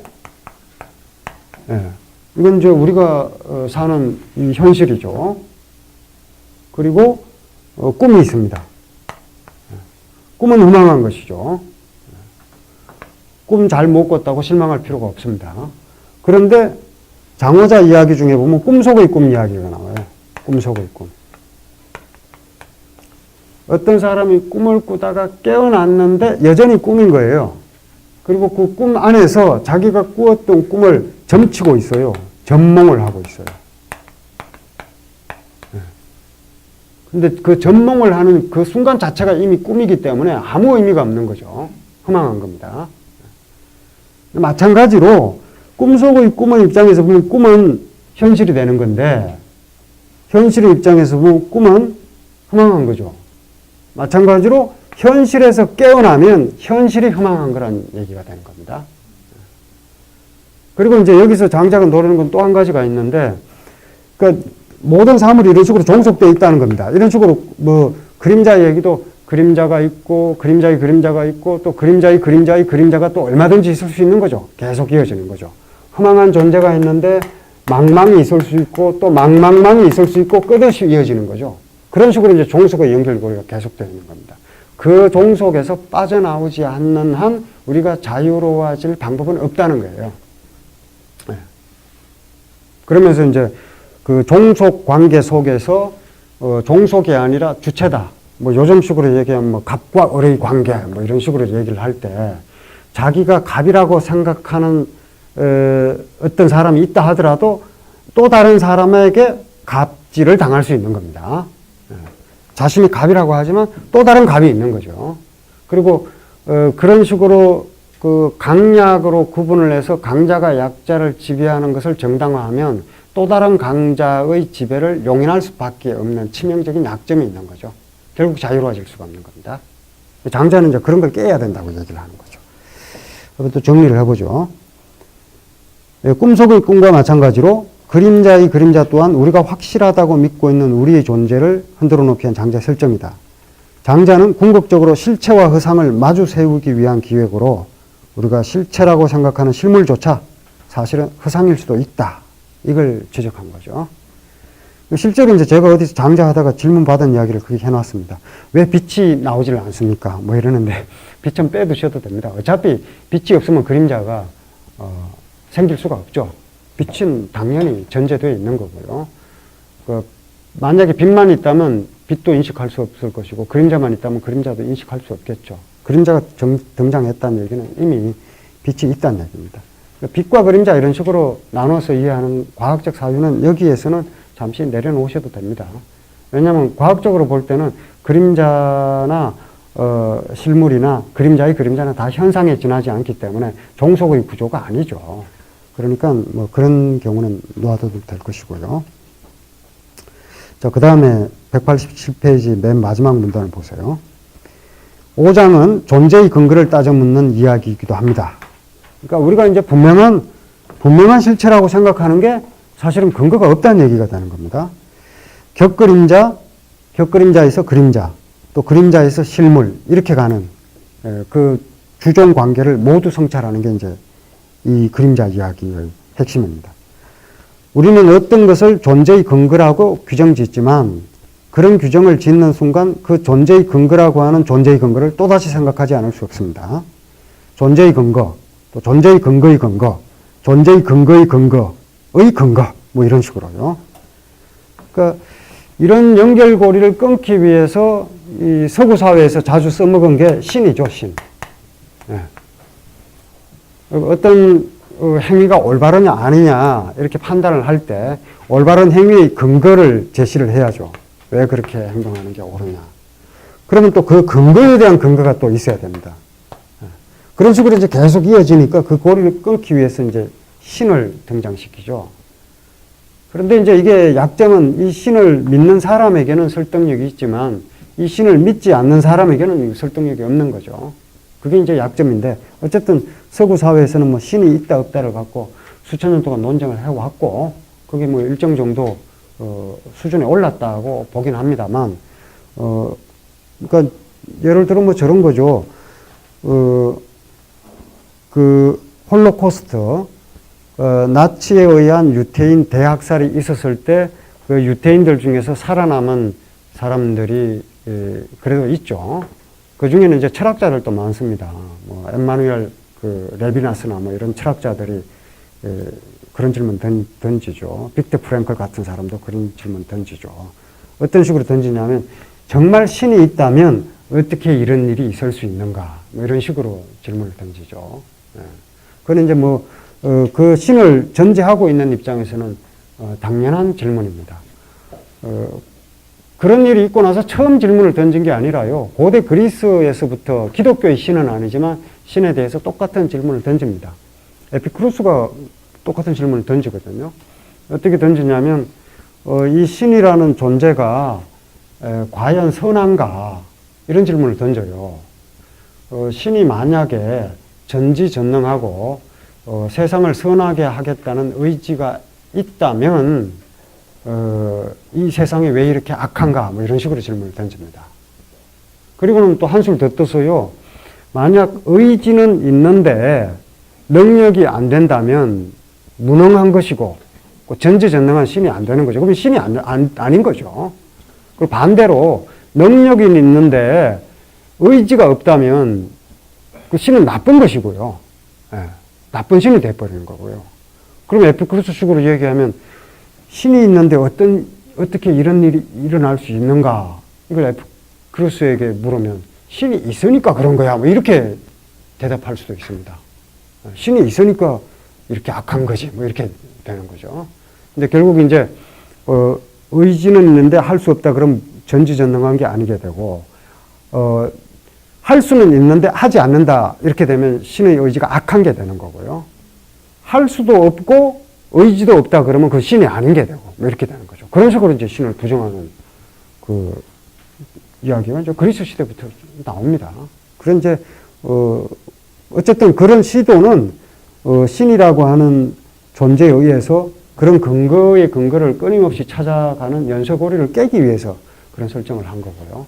이건 이제 우리가 사는 이 현실이죠. 그리고 꿈이 있습니다. 꿈은 희망한 것이죠. 꿈 잘 못 꿨다고 실망할 필요가 없습니다. 그런데 장호자 이야기 중에 보면 꿈속의 꿈 이야기가 나와요. 꿈속의 꿈. 어떤 사람이 꿈을 꾸다가 깨어났는데 여전히 꿈인 거예요. 그리고 그 꿈 안에서 자기가 꾸었던 꿈을 점치고 있어요. 전몽을 하고 있어요. 근데 그 전몽을 하는 그 순간 자체가 이미 꿈이기 때문에 아무 의미가 없는 거죠. 허망한 겁니다. 마찬가지로 꿈속의 꿈의 입장에서 보면 꿈은 현실이 되는 건데 현실의 입장에서 보면 꿈은 허망한 거죠. 마찬가지로 현실에서 깨어나면 현실이 허망한 거란 얘기가 되는 겁니다. 그리고 이제 여기서 장자가 노리는 건 또 한 가지가 있는데, 그러니까 모든 사물이 이런 식으로 종속되어 있다는 겁니다. 이런 식으로 뭐 그림자 얘기도 그림자가 있고 그림자의 그림자가 있고 또 그림자의 그림자의 그림자가 또 얼마든지 있을 수 있는 거죠. 계속 이어지는 거죠. 허망한 존재가 있는데 망망이 있을 수 있고 또 망망망이 있을 수 있고 끝없이 이어지는 거죠. 그런 식으로 이제 종속의 연결고리가 계속되어 있는 겁니다. 그 종속에서 빠져나오지 않는 한 우리가 자유로워질 방법은 없다는 거예요. 네. 그러면서 이제 그 종속 관계 속에서 종속이 아니라 주체다. 뭐 요즘식으로 얘기하면 뭐 갑과 을의 관계 뭐 이런 식으로 얘기를 할 때 자기가 갑이라고 생각하는 어떤 사람이 있다 하더라도 또 다른 사람에게 갑질을 당할 수 있는 겁니다. 자신이 갑이라고 하지만 또 다른 갑이 있는 거죠. 그리고 그런 식으로 그 강약으로 구분을 해서 강자가 약자를 지배하는 것을 정당화하면 또 다른 강자의 지배를 용인할 수밖에 없는 치명적인 약점이 있는 거죠. 결국 자유로워질 수가 없는 겁니다. 장자는 이제 그런 걸 깨야 된다고 얘기를 하는 거죠. 또 정리를 해보죠. 꿈속의 꿈과 마찬가지로 그림자의 그림자 또한 우리가 확실하다고 믿고 있는 우리의 존재를 흔들어 놓기 위한 장자의 설정이다. 장자는 궁극적으로 실체와 허상을 마주 세우기 위한 기획으로 우리가 실체라고 생각하는 실물조차 사실은 허상일 수도 있다. 이걸 지적한 거죠. 실제로 이제 제가 어디서 장자하다가 질문 받은 이야기를 그렇게 해놨습니다. 왜 빛이 나오질 않습니까? 뭐 이러는데 빛은 빼두셔도 됩니다. 어차피 빛이 없으면 그림자가 생길 수가 없죠. 빛은 당연히 전제되어 있는 거고요. 만약에 빛만 있다면 빛도 인식할 수 없을 것이고 그림자만 있다면 그림자도 인식할 수 없겠죠. 그림자가 등장했다는 얘기는 이미 빛이 있다는 얘기입니다. 빛과 그림자 이런 식으로 나눠서 이해하는 과학적 사유는 여기에서는 잠시 내려놓으셔도 됩니다. 왜냐하면 과학적으로 볼 때는 그림자나 실물이나 그림자의 그림자는 다 현상에 지나지 않기 때문에 종속의 구조가 아니죠. 그러니까 뭐 그런 경우는 놓아둬도 될 것이고요. 자, 그 다음에 187페이지 맨 마지막 문단을 보세요. 5장은 존재의 근거를 따져 묻는 이야기이기도 합니다. 그러니까 우리가 이제 분명한 실체라고 생각하는 게 사실은 근거가 없다는 얘기가 되는 겁니다. 격그림자에서 그림자, 또 그림자에서 실물, 이렇게 가는 그 주종 관계를 모두 성찰하는 게 이제 이 그림자 이야기의 핵심입니다. 우리는 어떤 것을 존재의 근거라고 규정 짓지만 그런 규정을 짓는 순간 그 존재의 근거라고 하는 존재의 근거를 또다시 생각하지 않을 수 없습니다. 존재의 근거, 또 존재의 근거의 근거, 존재의 근거의 근거의 근거, 뭐 이런 식으로요. 그러니까 이런 연결고리를 끊기 위해서 이 서구 사회에서 자주 써먹은 게 신이죠, 신. 예. 어떤 행위가 올바르냐 아니냐 이렇게 판단을 할 때 올바른 행위의 근거를 제시를 해야죠. 왜 그렇게 행동하는 게 옳으냐. 그러면 또 그 근거에 대한 근거가 또 있어야 됩니다. 그런 식으로 이제 계속 이어지니까 그 고리를 끊기 위해서 이제 신을 등장시키죠. 그런데 이제 이게 약점은 이 신을 믿는 사람에게는 설득력이 있지만 이 신을 믿지 않는 사람에게는 설득력이 없는 거죠. 그게 이제 약점인데 어쨌든 서구 사회에서는 뭐 신이 있다 없다를 갖고 수천 년 동안 논쟁을 해왔고 그게 뭐 일정 정도 수준에 올랐다고 보긴 합니다만 그러니까 예를 들어 뭐 저런 거죠. 그 홀로코스트 나치에 의한 유태인 대학살이 있었을 때 그 유태인들 중에서 살아남은 사람들이 그래도 있죠. 그 중에는 이제 철학자들도 많습니다. 뭐 엠마누엘 레비나스나 뭐 이런 철학자들이 그런 질문 던지죠. 빅터 프랭클 같은 사람도 그런 질문 던지죠. 어떤 식으로 던지냐면 정말 신이 있다면 어떻게 이런 일이 있을 수 있는가? 뭐 이런 식으로 질문을 던지죠. 그건 이제 뭐 그 신을 전제하고 있는 입장에서는 당연한 질문입니다. 그런 일이 있고 나서 처음 질문을 던진 게 아니라요. 고대 그리스에서부터 기독교의 신은 아니지만 신에 대해서 똑같은 질문을 던집니다. 에피쿠로스가 똑같은 질문을 던지거든요. 어떻게 던지냐면 이 신이라는 존재가 과연 선한가? 이런 질문을 던져요. 신이 만약에 전지전능하고 세상을 선하게 하겠다는 의지가 있다면 이 세상이 왜 이렇게 악한가? 뭐 이런 식으로 질문을 던집니다. 그리고는 또 한술 더 떠서요. 만약 의지는 있는데 능력이 안 된다면 무능한 것이고 전지전능한 신이 안 되는 거죠. 그러면 신이 아닌 거죠. 그리고 반대로 능력이 있는데 의지가 없다면 그 신은 나쁜 것이고요. 예, 나쁜 신이 돼버리는 거고요. 그럼 에피쿠로스식으로 얘기하면 신이 있는데 어떻게 이런 일이 일어날 수 있는가? 이걸 에피쿠로스에게 물으면 신이 있으니까 그런 거야. 뭐 이렇게 대답할 수도 있습니다. 신이 있으니까 이렇게 악한 거지. 뭐 이렇게 되는 거죠. 근데 결국 이제 의지는 있는데 할 수 없다. 그럼 전지전능한 게 아니게 되고 할 수는 있는데 하지 않는다. 이렇게 되면 신의 의지가 악한 게 되는 거고요. 할 수도 없고 의지도 없다. 그러면 그 신이 아닌 게 되고 뭐 이렇게 되는 거죠. 그런 식으로 이제 신을 부정하는 그 이야기가 이제 그리스 시대부터 나옵니다. 그런 이제 어쨌든 그런 시도는 신이라고 하는 존재에 의해서 그런 근거의 근거를 끊임없이 찾아가는 연쇄고리를 깨기 위해서 그런 설정을 한 거고요.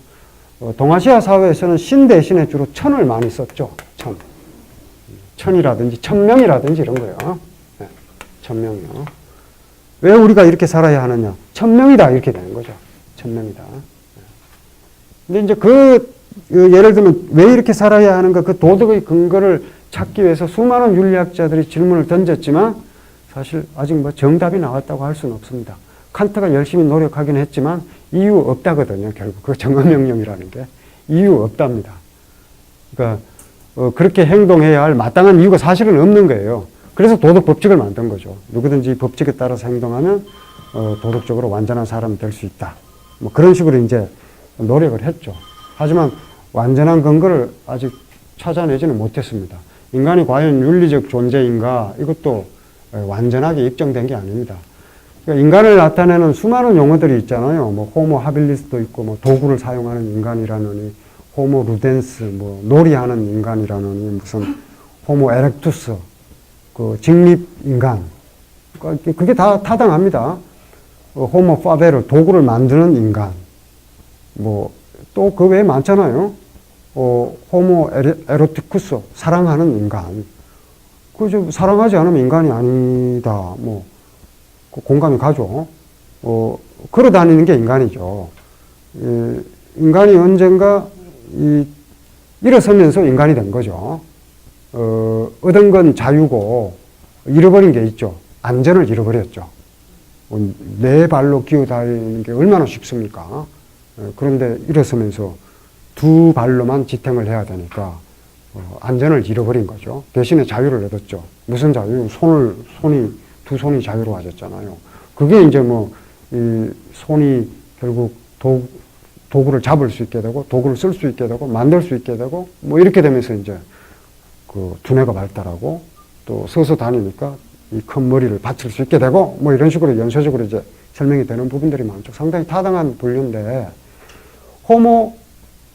동아시아 사회에서는 신 대신에 주로 천을 많이 썼죠. 천이라든지 천명이라든지 이런 거요. 네. 천명이요. 왜 우리가 이렇게 살아야 하느냐? 천명이다. 이렇게 되는 거죠. 천명이다. 근데 이제 예를 들면 왜 이렇게 살아야 하는가? 그 도덕의 근거를 찾기 위해서 수많은 윤리학자들이 질문을 던졌지만 사실 아직 뭐 정답이 나왔다고 할 수는 없습니다. 칸트가 열심히 노력하긴 했지만 이유 없다거든요. 결국 그 정언명령이라는 게 이유 없답니다. 그러니까 그렇게 행동해야 할 마땅한 이유가 사실은 없는 거예요. 그래서 도덕 법칙을 만든 거죠. 누구든지 법칙에 따라서 행동하면 도덕적으로 완전한 사람이 될 수 있다. 뭐 그런 식으로 이제 노력을 했죠. 하지만 완전한 근거를 아직 찾아내지는 못했습니다. 인간이 과연 윤리적 존재인가? 이것도 완전하게 입증된 게 아닙니다. 그러니까 인간을 나타내는 수많은 용어들이 있잖아요. 뭐 호모 하빌리스도 있고, 뭐 도구를 사용하는 인간이라느니, 호모 루덴스, 뭐 놀이하는 인간이라느니, 무슨 호모 에렉투스, 그 직립 인간. 그러니까 그게 다 타당합니다. 호모 파베르, 도구를 만드는 인간. 뭐 또 그 외에 많잖아요. 호모 에로티쿠스, 사랑하는 인간. 그저 사랑하지 않으면 인간이 아니다. 뭐 공감이 가죠. 걸어 다니는 게 인간이죠. 인간이 언젠가 일어서면서 인간이 된 거죠. 얻은 건 자유고 잃어버린 게 있죠. 안전을 잃어버렸죠. 네 발로 기어 다니는 게 얼마나 쉽습니까? 그런데 일어서면서 두 발로만 지탱을 해야 되니까 안전을 잃어버린 거죠. 대신에 자유를 얻었죠. 무슨 자유? 두 손이 자유로워졌잖아요. 그게 이제 이 손이 결국 도구를 잡을 수 있게 되고, 도구를 쓸 수 있게 되고, 만들 수 있게 되고, 뭐 이렇게 되면서 이제 그 두뇌가 발달하고, 또 서서 다니니까 이 큰 머리를 받칠 수 있게 되고, 뭐 이런 식으로 연쇄적으로 이제 설명이 되는 부분들이 많죠. 상당히 타당한 분류인데, 호모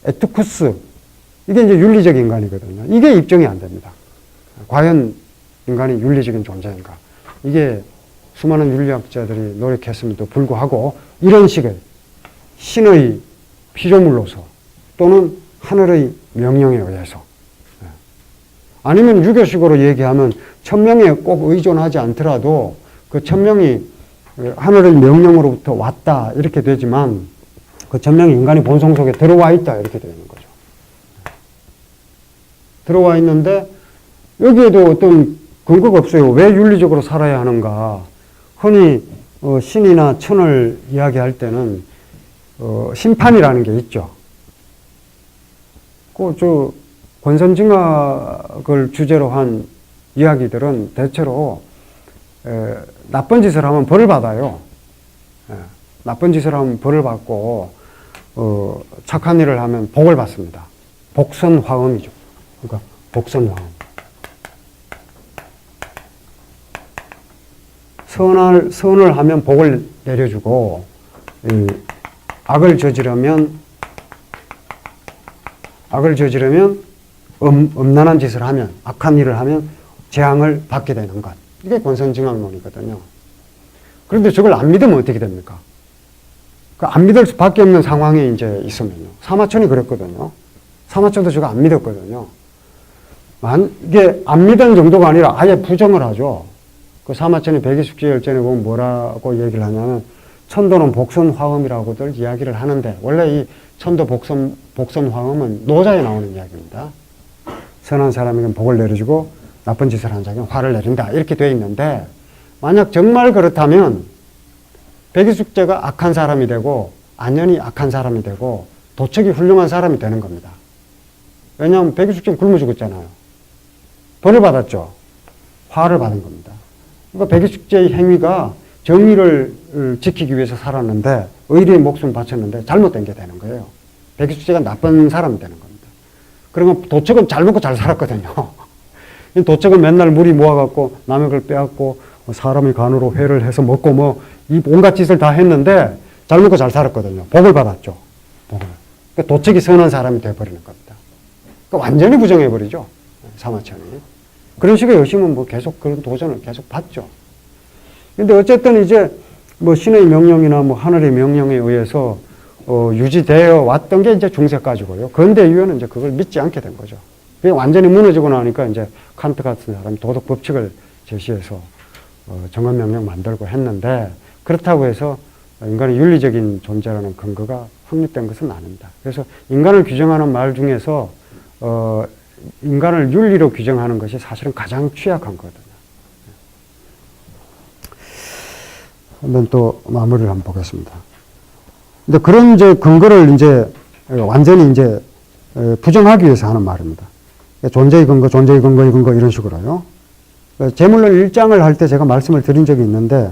에투쿠스, 이게 이제 윤리적 인간이거든요. 이게 입증이 안 됩니다. 과연 인간이 윤리적인 존재인가? 이게 수많은 윤리학자들이 노력했음에도 불구하고 이런 식의 신의 피조물로서 또는 하늘의 명령에 의해서, 아니면 유교식으로 얘기하면 천명에 꼭 의존하지 않더라도 그 천명이 하늘의 명령으로부터 왔다 이렇게 되지만 그 천명이 인간의 본성 속에 들어와 있다 이렇게 되는 거죠. 들어와 있는데 여기에도 어떤 근거가 없어요. 왜 윤리적으로 살아야 하는가? 흔히 신이나 천을 이야기할 때는 심판이라는 게 있죠. 권선징악을 주제로 한 이야기들은 대체로 나쁜 짓을 하면 벌을 받아요. 나쁜 짓을 하면 벌을 받고 착한 일을 하면 복을 받습니다. 복선화음이죠. 그러니까 복선화음. 선을 하면 복을 내려주고, 악을 저지르면 음란한 짓을 하면, 악한 일을 하면 재앙을 받게 되는 것. 이게 권선징악론이거든요. 그런데 저걸 안 믿으면 어떻게 됩니까? 안 믿을 수밖에 없는 상황에 이제 있으면요. 사마천이 그랬거든요. 사마천도 저거 안 믿었거든요. 이게 안 믿은 정도가 아니라 아예 부정을 하죠. 그 사마천이 백이숙지열전에 보면 뭐라고 얘기를 하냐면 천도는 복선화음이라고들 이야기를 하는데, 원래 이 천도 복선화음은 노자에 나오는 이야기입니다. 선한 사람에게는 복을 내려주고 나쁜 짓을 한 자에게는 화를 내린다 이렇게 되어 있는데, 만약 정말 그렇다면 백이숙제가 악한 사람이 되고 안연이 악한 사람이 되고 도척이 훌륭한 사람이 되는 겁니다. 왜냐하면 백이숙제는 굶어 죽었잖아요. 벌을 받았죠. 화를 받은 겁니다. 그러니까 백이숙제의 행위가 정의를 지키기 위해서 살았는데, 의리의 목숨을 바쳤는데 잘못된 게 되는 거예요. 백이숙제가 나쁜 사람이 되는 겁니다. 그러면 도척은 잘 먹고 잘 살았거든요. 도척은 맨날 무리 모아갖고 남의 걸 빼앗고 사람의 간으로 회를 해서 먹고 이 온갖 짓을 다 했는데 잘 먹고 잘 살았거든요. 복을 받았죠. 복을. 그러니까 도척이 선한 사람이 되어버리는 겁니다. 그러니까 완전히 부정해버리죠. 사마천이. 그런 식의 의심은 계속 그런 도전을 계속 받죠. 근데 어쨌든 이제 신의 명령이나 하늘의 명령에 의해서 유지되어 왔던 게 이제 중세까지고요. 근대 이후에는 이제 그걸 믿지 않게 된 거죠. 그게 완전히 무너지고 나니까 이제 칸트 같은 사람이 도덕 법칙을 제시해서 정언명령 만들고 했는데 그렇다고 해서 인간의 윤리적인 존재라는 근거가 확립된 것은 아닙니다. 그래서 인간을 규정하는 말 중에서 인간을 윤리로 규정하는 것이 사실은 가장 취약한 거거든요. 한번 또 마무리를 한번 보겠습니다. 근데 그런 이제 근거를 이제 완전히 이제 부정하기 위해서 하는 말입니다. 존재의 근거, 존재의 근거의 근거 이런 식으로요. 제물론 1장을 할 때 제가 말씀을 드린 적이 있는데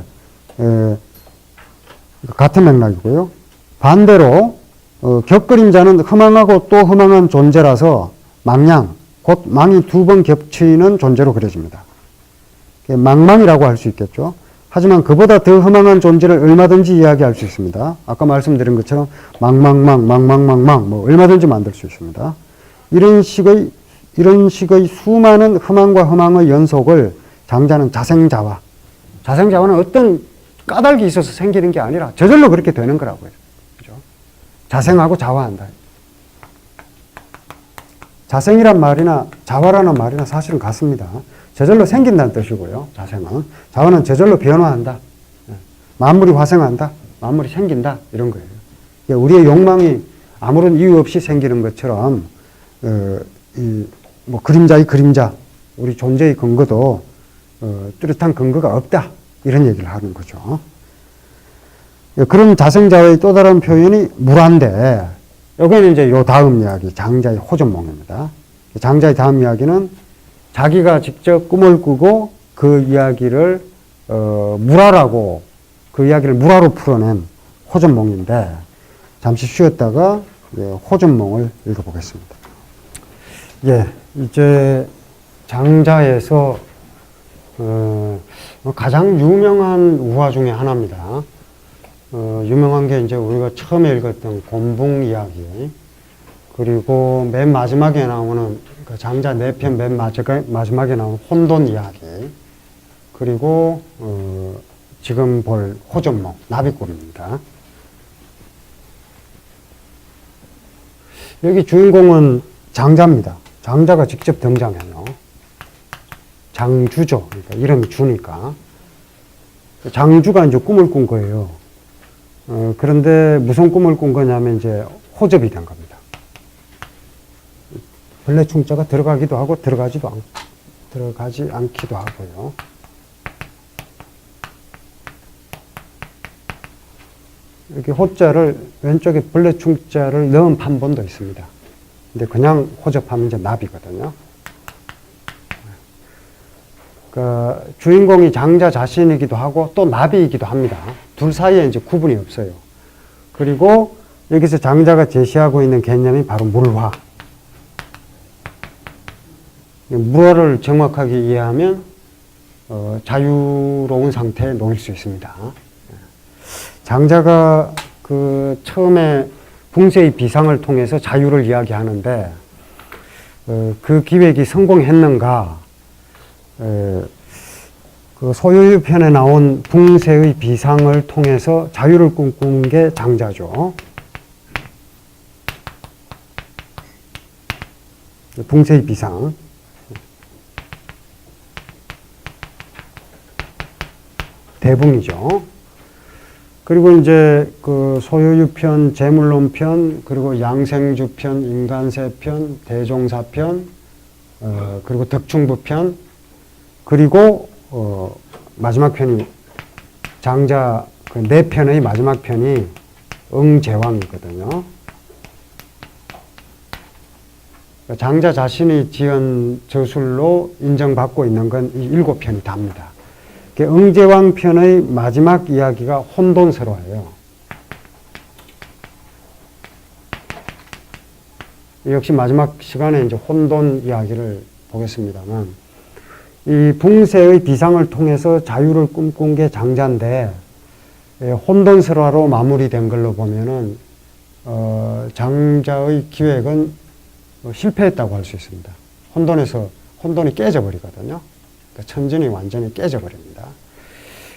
같은 맥락이고요. 반대로 격그림자는 허망하고 또 허망한 존재라서 망냥, 곧 망이 2번 겹치는 존재로 그려집니다. 망망이라고 할 수 있겠죠. 하지만 그보다 더 허망한 존재를 얼마든지 이야기할 수 있습니다. 아까 말씀드린 것처럼 망망망, 뭐 얼마든지 만들 수 있습니다. 이런 식의 수많은 허망과 허망의 연속을 장자는 자생자화. 자생자화는 어떤 까닭이 있어서 생기는 게 아니라 저절로 그렇게 되는 거라고요. 그죠? 자생하고 자화한다. 자생이란 말이나 자화라는 말이나 사실은 같습니다. 저절로 생긴다는 뜻이고요. 자생은. 자화는 저절로 변화한다. 만물이 화생한다. 만물이 생긴다. 이런 거예요. 우리의 욕망이 아무런 이유 없이 생기는 것처럼 뭐 그림자의 그림자, 우리 존재의 근거도 뚜렷한 근거가 없다. 이런 얘기를 하는 거죠. 그런 자생자의 또 다른 표현이 물화인데 여기는 이제 요 다음 이야기, 장자의 호전몽입니다. 장자의 다음 이야기는 자기가 직접 꿈을 꾸고 그 이야기를 물화라고, 그 이야기를 물화로 풀어낸 호전몽인데 잠시 쉬었다가 호전몽을 읽어보겠습니다. 예, 이제 장자에서 가장 유명한 우화 중에 하나입니다. 유명한 게 이제 우리가 처음에 읽었던 곤붕 이야기, 그리고 맨 마지막에 나오는 그 장자 4편 맨 마지막에 나오는 혼돈 이야기, 그리고 지금 볼 호전몽, 나비꾼입니다. 여기 주인공은 장자입니다. 장자가 직접 등장해요. 장주죠. 그러니까 이름이 주니까. 장주가 이제 꿈을 꾼 거예요. 그런데 무슨 꿈을 꾼 거냐면 이제 호접이 된 겁니다. 벌레충자가 들어가기도 하고 들어가지 않기도 하고요. 이렇게 호자를 왼쪽에 벌레충자를 넣은 판본도 있습니다. 근데 그냥 호접하면 이제 나비거든요. 그 주인공이 장자 자신이기도 하고 또 나비이기도 합니다. 둘 사이에 이제 구분이 없어요. 그리고 여기서 장자가 제시하고 있는 개념이 바로 물화. 물화를 정확하게 이해하면 자유로운 상태에 놓일 수 있습니다. 장자가 그 처음에 붕세의 비상을 통해서 자유를 이야기하는데 그 기획이 성공했는가? 그 소요유 편에 나온 붕세의 비상을 통해서 자유를 꿈꾼 게 장자죠. 붕세의 비상. 대붕이죠. 그리고 이제 그 소요유 편, 제물론 편, 그리고 양생주 편, 인간세 편, 대종사 편, 그리고 덕충부 편, 그리고 마지막 편이 장자 그 4편의 마지막 편이 응제왕이거든요. 장자 자신이 지은 저술로 인정받고 있는 건 이 7편이 답니다. 응제왕 편의 마지막 이야기가 혼돈스러워요. 역시 마지막 시간에 이제 혼돈 이야기를 보겠습니다만, 이 붕세의 비상을 통해서 자유를 꿈꾼 게 장자인데, 혼돈설화로 마무리된 걸로 보면은, 장자의 기획은 실패했다고 할 수 있습니다. 혼돈이 깨져버리거든요. 그러니까 천진이 완전히 깨져버립니다.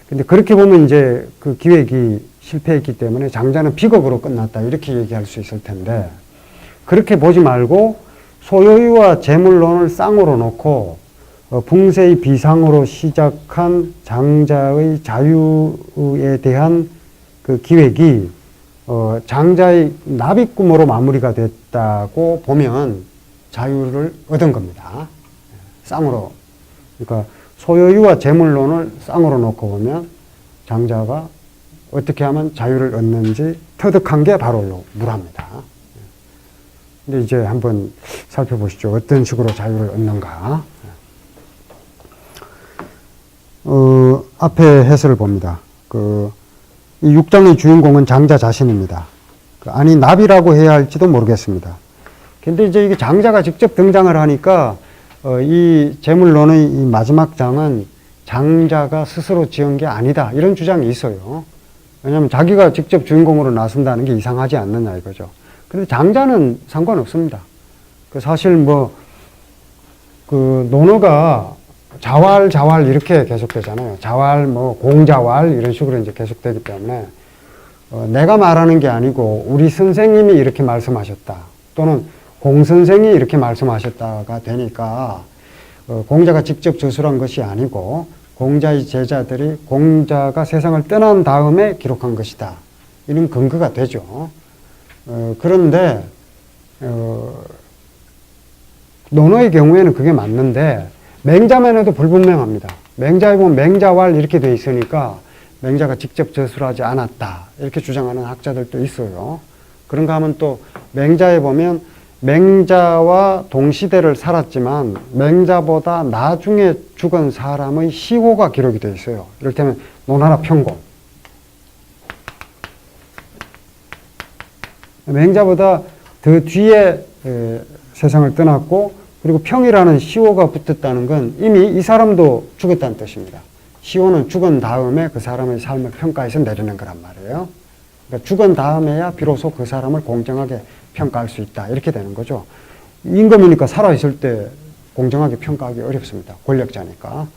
근데 그렇게 보면 이제 그 기획이 실패했기 때문에 장자는 비극으로 끝났다. 이렇게 얘기할 수 있을 텐데, 그렇게 보지 말고 소요유와 제물론을 쌍으로 놓고 붕세의 비상으로 시작한 장자의 자유에 대한 그 기획이 장자의 납입금으로 마무리가 됐다고 보면 자유를 얻은 겁니다. 쌍으로. 그러니까 소유와 재물론을 쌍으로 놓고 보면 장자가 어떻게 하면 자유를 얻는지 터득한 게 바로 무라입니다. 근데 이제 한번 살펴보시죠. 어떤 식으로 자유를 얻는가. 앞에 해설을 봅니다. 이 6장의 주인공은 장자 자신입니다. 아니, 납이라고 해야 할지도 모르겠습니다. 근데 이제 이게 장자가 직접 등장을 하니까, 이 제물론의 이 마지막 장은 장자가 스스로 지은 게 아니다. 이런 주장이 있어요. 왜냐하면 자기가 직접 주인공으로 나선다는 게 이상하지 않느냐 이거죠. 근데 장자는 상관없습니다. 사실 논어가 자왈 이렇게 계속되잖아요. 자왈, 공자왈 이런 식으로 이제 계속되기 때문에 내가 말하는 게 아니고 우리 선생님이 이렇게 말씀하셨다. 또는 공 선생이 이렇게 말씀하셨다가 되니까 공자가 직접 저술한 것이 아니고 공자의 제자들이 공자가 세상을 떠난 다음에 기록한 것이다. 이런 근거가 되죠. 그런데 논어의 경우에는 그게 맞는데 맹자만 해도 불분명합니다. 맹자에 보면 맹자왈 이렇게 돼 있으니까 맹자가 직접 저술하지 않았다. 이렇게 주장하는 학자들도 있어요. 그런가 하면 또 맹자에 보면 맹자와 동시대를 살았지만 맹자보다 나중에 죽은 사람의 시호가 기록이 되어 있어요. 이를테면 논하라 평공. 맹자보다 더 뒤에 세상을 떠났고 그리고 평이라는 시호가 붙었다는 건 이미 이 사람도 죽었다는 뜻입니다. 시호는 죽은 다음에 그 사람의 삶을 평가해서 내리는 거란 말이에요. 그러니까 죽은 다음에야 비로소 그 사람을 공정하게 평가할 수 있다. 이렇게 되는 거죠. 임금이니까 살아있을 때 공정하게 평가하기 어렵습니다. 권력자니까.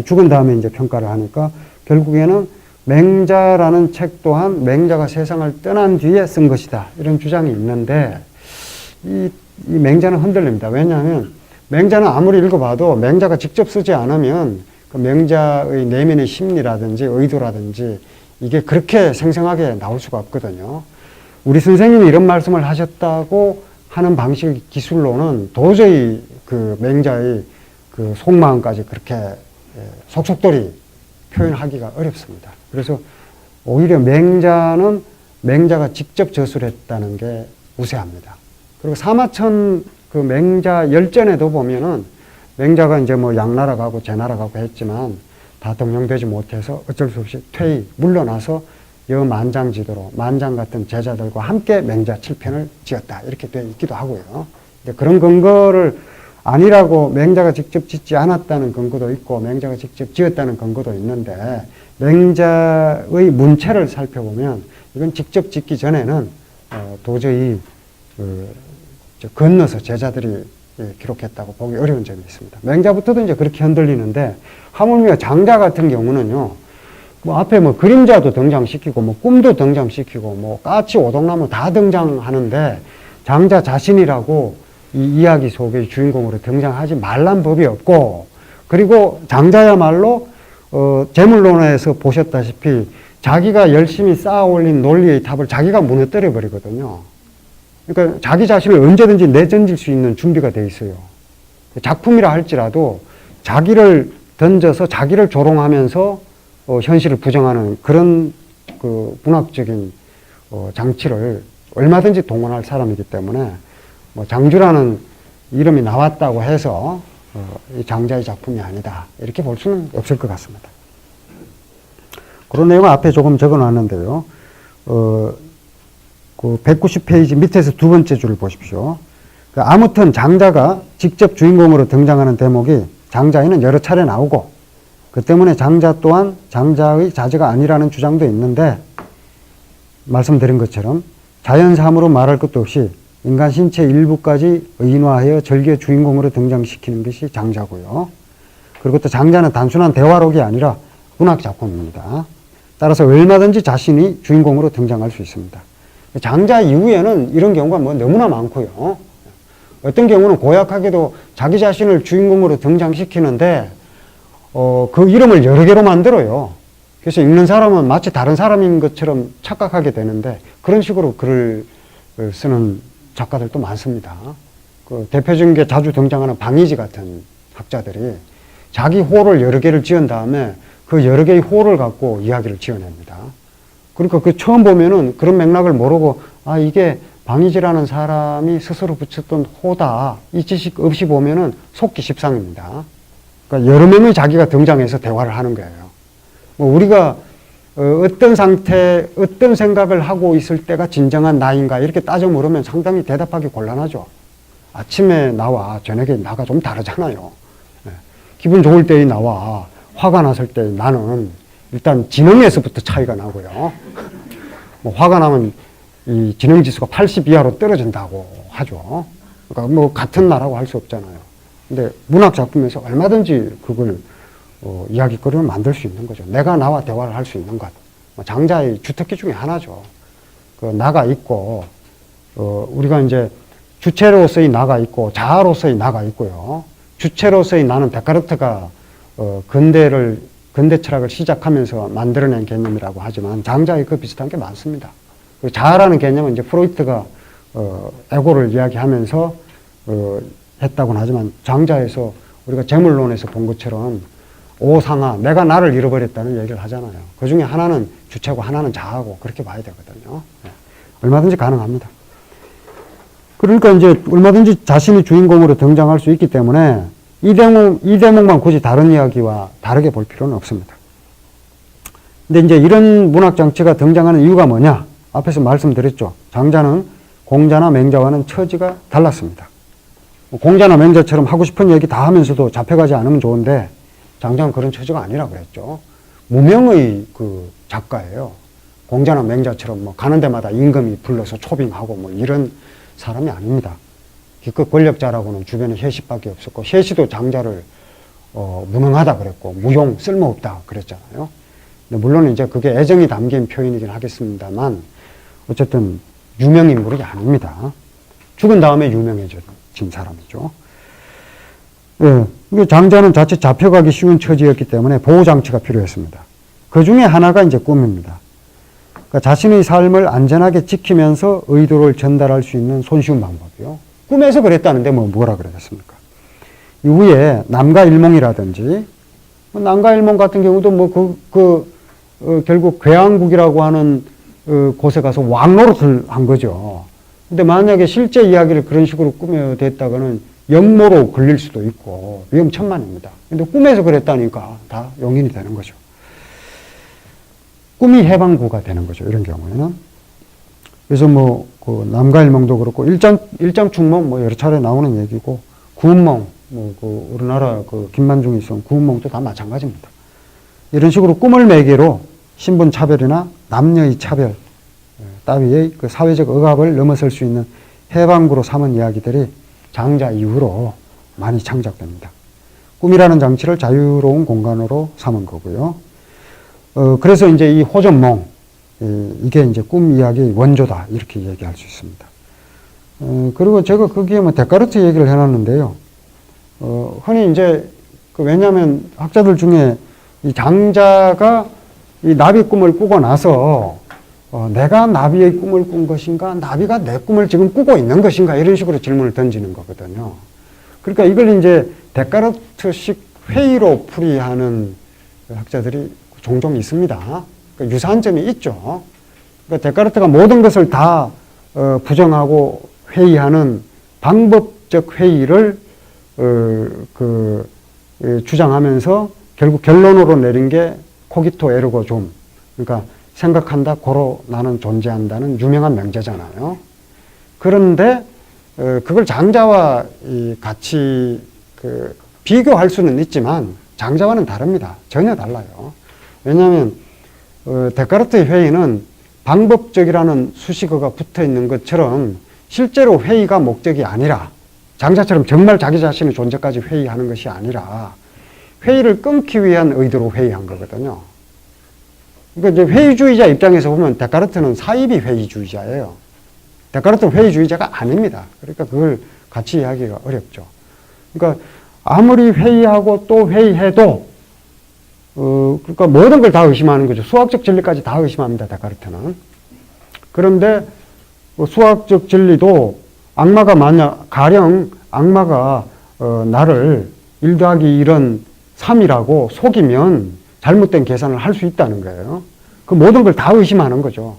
죽은 다음에 이제 평가를 하니까 결국에는 맹자라는 책 또한 맹자가 세상을 떠난 뒤에 쓴 것이다. 이런 주장이 있는데 이 맹자는 흔들립니다. 왜냐하면 맹자는 아무리 읽어봐도 맹자가 직접 쓰지 않으면 그 맹자의 내면의 심리라든지 의도라든지 이게 그렇게 생생하게 나올 수가 없거든요. 우리 선생님이 이런 말씀을 하셨다고 하는 방식 기술로는 도저히 그 맹자의 그 속마음까지 그렇게 속속들이 표현하기가 어렵습니다. 그래서 오히려 맹자는 맹자가 직접 저술했다는 게 우세합니다. 그리고 사마천 그 맹자 열전에도 보면은 맹자가 이제 양나라 가고 제나라 가고 했지만 다 등용되지 못해서 어쩔 수 없이 물러나서 여만장지도로 만장 같은 제자들과 함께 맹자 7편을 지었다. 이렇게 되어 있기도 하고요. 그런 근거를 아니라고 맹자가 직접 짓지 않았다는 근거도 있고 맹자가 직접 지었다는 근거도 있는데 맹자의 문체를 살펴보면 이건 직접 짓기 전에는 도저히 건너서 제자들이 기록했다고 보기 어려운 점이 있습니다. 맹자부터도 이제 그렇게 흔들리는데 하물며 장자 같은 경우는요. 앞에 그림자도 등장시키고 꿈도 등장시키고 까치 오동나무 다 등장하는데 장자 자신이라고 이 이야기 속의 주인공으로 등장하지 말란 법이 없고 그리고 장자야말로 제물론에서 보셨다시피 자기가 열심히 쌓아 올린 논리의 탑을 자기가 무너뜨려 버리거든요. 그러니까 자기 자신을 언제든지 내던질 수 있는 준비가 돼 있어요. 작품이라 할지라도 자기를 던져서 자기를 조롱하면서 현실을 부정하는 그런 그 문학적인 장치를 얼마든지 동원할 사람이기 때문에 장주라는 이름이 나왔다고 해서 이 장자의 작품이 아니다. 이렇게 볼 수는 없을 것 같습니다. 그런 내용을 앞에 조금 적어 놨는데요. 그 190페이지 밑에서 두 번째 줄을 보십시오. 아무튼 장자가 직접 주인공으로 등장하는 대목이 장자에는 여러 차례 나오고 그 때문에 장자 또한 장자의 자제가 아니라는 주장도 있는데 말씀드린 것처럼 자연사함으로 말할 것도 없이 인간 신체 일부까지 의인화하여 절개 주인공으로 등장시키는 것이 장자고요. 그리고 또 장자는 단순한 대화록이 아니라 문학작품입니다. 따라서 얼마든지 자신이 주인공으로 등장할 수 있습니다. 장자 이후에는 이런 경우가 너무나 많고요. 어떤 경우는 고약하게도 자기 자신을 주인공으로 등장시키는데 그 이름을 여러 개로 만들어요. 그래서 읽는 사람은 마치 다른 사람인 것처럼 착각하게 되는데 그런 식으로 글을 쓰는 작가들도 많습니다. 그 대표적인 게 자주 등장하는 방이지 같은 학자들이 자기 호를 여러 개를 지은 다음에 그 여러 개의 호를 갖고 이야기를 지어냅니다. 그러니까 그 처음 보면은 그런 맥락을 모르고 아 이게 방이지라는 사람이 스스로 붙였던 호다 이 지식 없이 보면은 속기 십상입니다. 그러니까 여러 명의 자기가 등장해서 대화를 하는 거예요. 뭐 우리가 어떤 상태, 어떤 생각을 하고 있을 때가 진정한 나인가 이렇게 따져 물으면 상당히 대답하기 곤란하죠. 아침에 나와 저녁에 나가 좀 다르잖아요. 기분 좋을 때의 나와 화가 났을 때의 나는 일단 지능에서부터 차이가 나고요. 뭐 화가 나면 이 지능지수가 80 이하로 떨어진다고 하죠. 그러니까 뭐 같은 나라고 할 수 없잖아요. 근데 문학 작품에서 얼마든지 그걸 이야기거리를 만들 수 있는 거죠. 내가 나와 대화를 할 수 있는 것. 장자의 주특기 중에 하나죠. 그 나가 있고, 우리가 이제 주체로서의 나가 있고, 자아로서의 나가 있고요. 주체로서의 나는 데카르트가, 근대 철학을 시작하면서 만들어낸 개념이라고 하지만, 장자의 그 비슷한 게 많습니다. 그 자아라는 개념은 이제 프로이트가, 에고를 이야기하면서, 했다고는 하지만, 장자에서 우리가 재물론에서 본 것처럼, 오상하, 내가 나를 잃어버렸다는 얘기를 하잖아요. 그 중에 하나는 주체고 하나는 자아고 그렇게 봐야 되거든요. 얼마든지 가능합니다. 그러니까 이제 얼마든지 자신이 주인공으로 등장할 수 있기 때문에 이 대목만 굳이 다른 이야기와 다르게 볼 필요는 없습니다. 근데 이제 이런 문학 장치가 등장하는 이유가 뭐냐? 앞에서 말씀드렸죠. 장자는 공자나 맹자와는 처지가 달랐습니다. 공자나 맹자처럼 하고 싶은 얘기 다 하면서도 잡혀가지 않으면 좋은데 장자는 그런 처지가 아니라 그랬죠. 무명의 그 작가예요. 공자나 맹자처럼 뭐 가는 데마다 임금이 불러서 초빙하고 뭐 이런 사람이 아닙니다. 기껏 권력자라고는 주변에 혜시밖에 없었고 혜시도 장자를 무능하다 그랬고 무용 쓸모없다 그랬잖아요. 근데 물론 이제 그게 애정이 담긴 표현이긴 하겠습니다만 어쨌든 유명 인물이 아닙니다. 죽은 다음에 유명해진 사람이죠. 예, 장자는 자칫 잡혀가기 쉬운 처지였기 때문에 보호장치가 필요했습니다. 그 중에 하나가 이제 꿈입니다. 그러니까 자신의 삶을 안전하게 지키면서 의도를 전달할 수 있는 손쉬운 방법이요. 꿈에서 그랬다는데 뭐라 그러겠습니까? 이후에 남가일몽이라든지, 남가일몽 같은 경우도 결국 괴왕국이라고 하는 곳에 가서 왕노릇을 한 거죠. 근데 만약에 실제 이야기를 그런 식으로 꾸며댔다가는 역모로 걸릴 수도 있고 위험천만입니다. 근데 꿈에서 그랬다니까 다 용인이 되는 거죠. 꿈이 해방구가 되는 거죠. 이런 경우에는. 그래서 그 남가일몽도 그렇고 일장충몽 여러 차례 나오는 얘기고 구운몽 우리나라 김만중이 쓴 구운몽도 다 마찬가지입니다. 이런 식으로 꿈을 매개로 신분 차별이나 남녀의 차별 따위의 그 사회적 억압을 넘어설 수 있는 해방구로 삼은 이야기들이 장자 이후로 많이 창작됩니다. 꿈이라는 장치를 자유로운 공간으로 삼은 거고요. 그래서 이제 이 호전몽, 이게 이제 꿈 이야기의 원조다, 이렇게 얘기할 수 있습니다. 그리고 제가 거기에 데카르트 얘기를 해놨는데요. 흔히 이제, 왜냐하면 학자들 중에 이 장자가 이 나비 꿈을 꾸고 나서 내가 나비의 꿈을 꾼 것인가, 나비가 내 꿈을 지금 꾸고 있는 것인가, 이런 식으로 질문을 던지는 거거든요. 그러니까 이걸 이제 데카르트식 회의로 풀이하는 학자들이 종종 있습니다. 그러니까 유사한 점이 있죠. 그러니까 데카르트가 모든 것을 다 부정하고 회의하는 방법적 회의를 주장하면서 결국 결론으로 내린 게 코기토 에르고 좀, 그러니까 생각한다, 고로 나는 존재한다는 유명한 명제잖아요. 그런데 그걸 장자와 같이 비교할 수는 있지만 장자와는 다릅니다. 전혀 달라요. 왜냐하면 데카르트의 회의는 방법적이라는 수식어가 붙어 있는 것처럼 실제로 회의가 목적이 아니라 장자처럼 정말 자기 자신의 존재까지 회의하는 것이 아니라 회의를 끊기 위한 의도로 회의한 거거든요. 그러니까 이제 회의주의자 입장에서 보면 데카르트는 사이비 회의주의자예요. 데카르트는 회의주의자가 아닙니다. 그러니까 그걸 같이 이야기가 어렵죠. 그러니까 아무리 회의하고 또 회의해도 그러니까 모든 걸 다 의심하는 거죠. 수학적 진리까지 다 의심합니다. 데카르트는. 그런데 수학적 진리도 악마가 가령 악마가 나를 1 더하기 1은 3이라고 속이면 잘못된 계산을 할 수 있다는 거예요. 그 모든 걸 다 의심하는 거죠.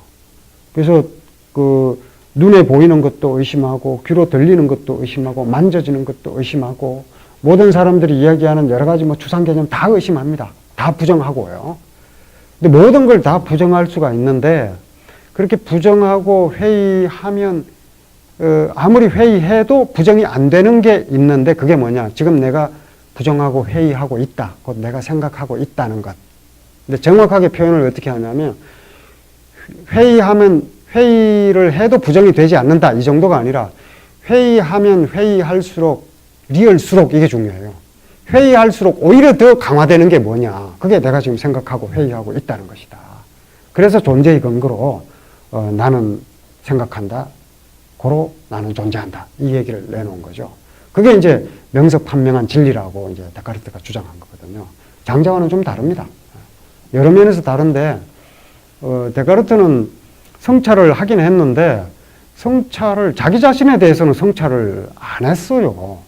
그래서 눈에 보이는 것도 의심하고 귀로 들리는 것도 의심하고 만져지는 것도 의심하고 모든 사람들이 이야기하는 여러 가지 추상 개념 다 의심합니다. 다 부정하고요. 근데 모든 걸 다 부정할 수가 있는데 그렇게 부정하고 회의하면 아무리 회의해도 부정이 안 되는 게 있는데 그게 뭐냐? 지금 내가 부정하고 회의하고 있다. 곧 내가 생각하고 있다는 것. 근데 정확하게 표현을 어떻게 하냐면 회의를 해도 부정이 되지 않는다. 이 정도가 아니라 회의하면 회의할수록 리얼수록 이게 중요해요. 회의할수록 오히려 더 강화되는 게 뭐냐. 그게 내가 지금 생각하고 회의하고 있다는 것이다. 그래서 존재의 근거로 나는 생각한다. 고로 나는 존재한다. 이 얘기를 내놓은 거죠. 그게 이제 명석판명한 진리라고 이제 데카르트가 주장한 거거든요. 장자와는 좀 다릅니다. 여러 면에서 다른데 데카르트는 성찰을 하긴 했는데 자기 자신에 대해서는 성찰을 안 했어요.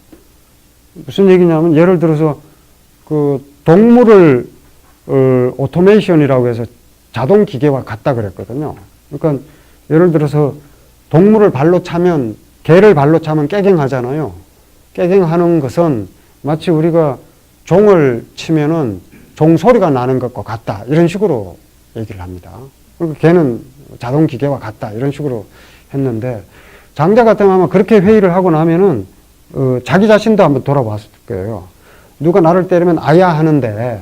무슨 얘기냐면 예를 들어서 동물을 오토메이션이라고 해서 자동 기계와 같다 그랬거든요. 그러니까 예를 들어서 동물을 발로 차면 개를 발로 차면 깨갱하잖아요. 깨갱하는 것은 마치 우리가 종을 치면은 종 소리가 나는 것과 같다. 이런 식으로 얘기를 합니다. 그리고 개는 자동 기계와 같다. 이런 식으로 했는데 장자 같은 아마 그렇게 회의를 하고 나면은 자기 자신도 한번 돌아봤을 거예요. 누가 나를 때리면 아야 하는데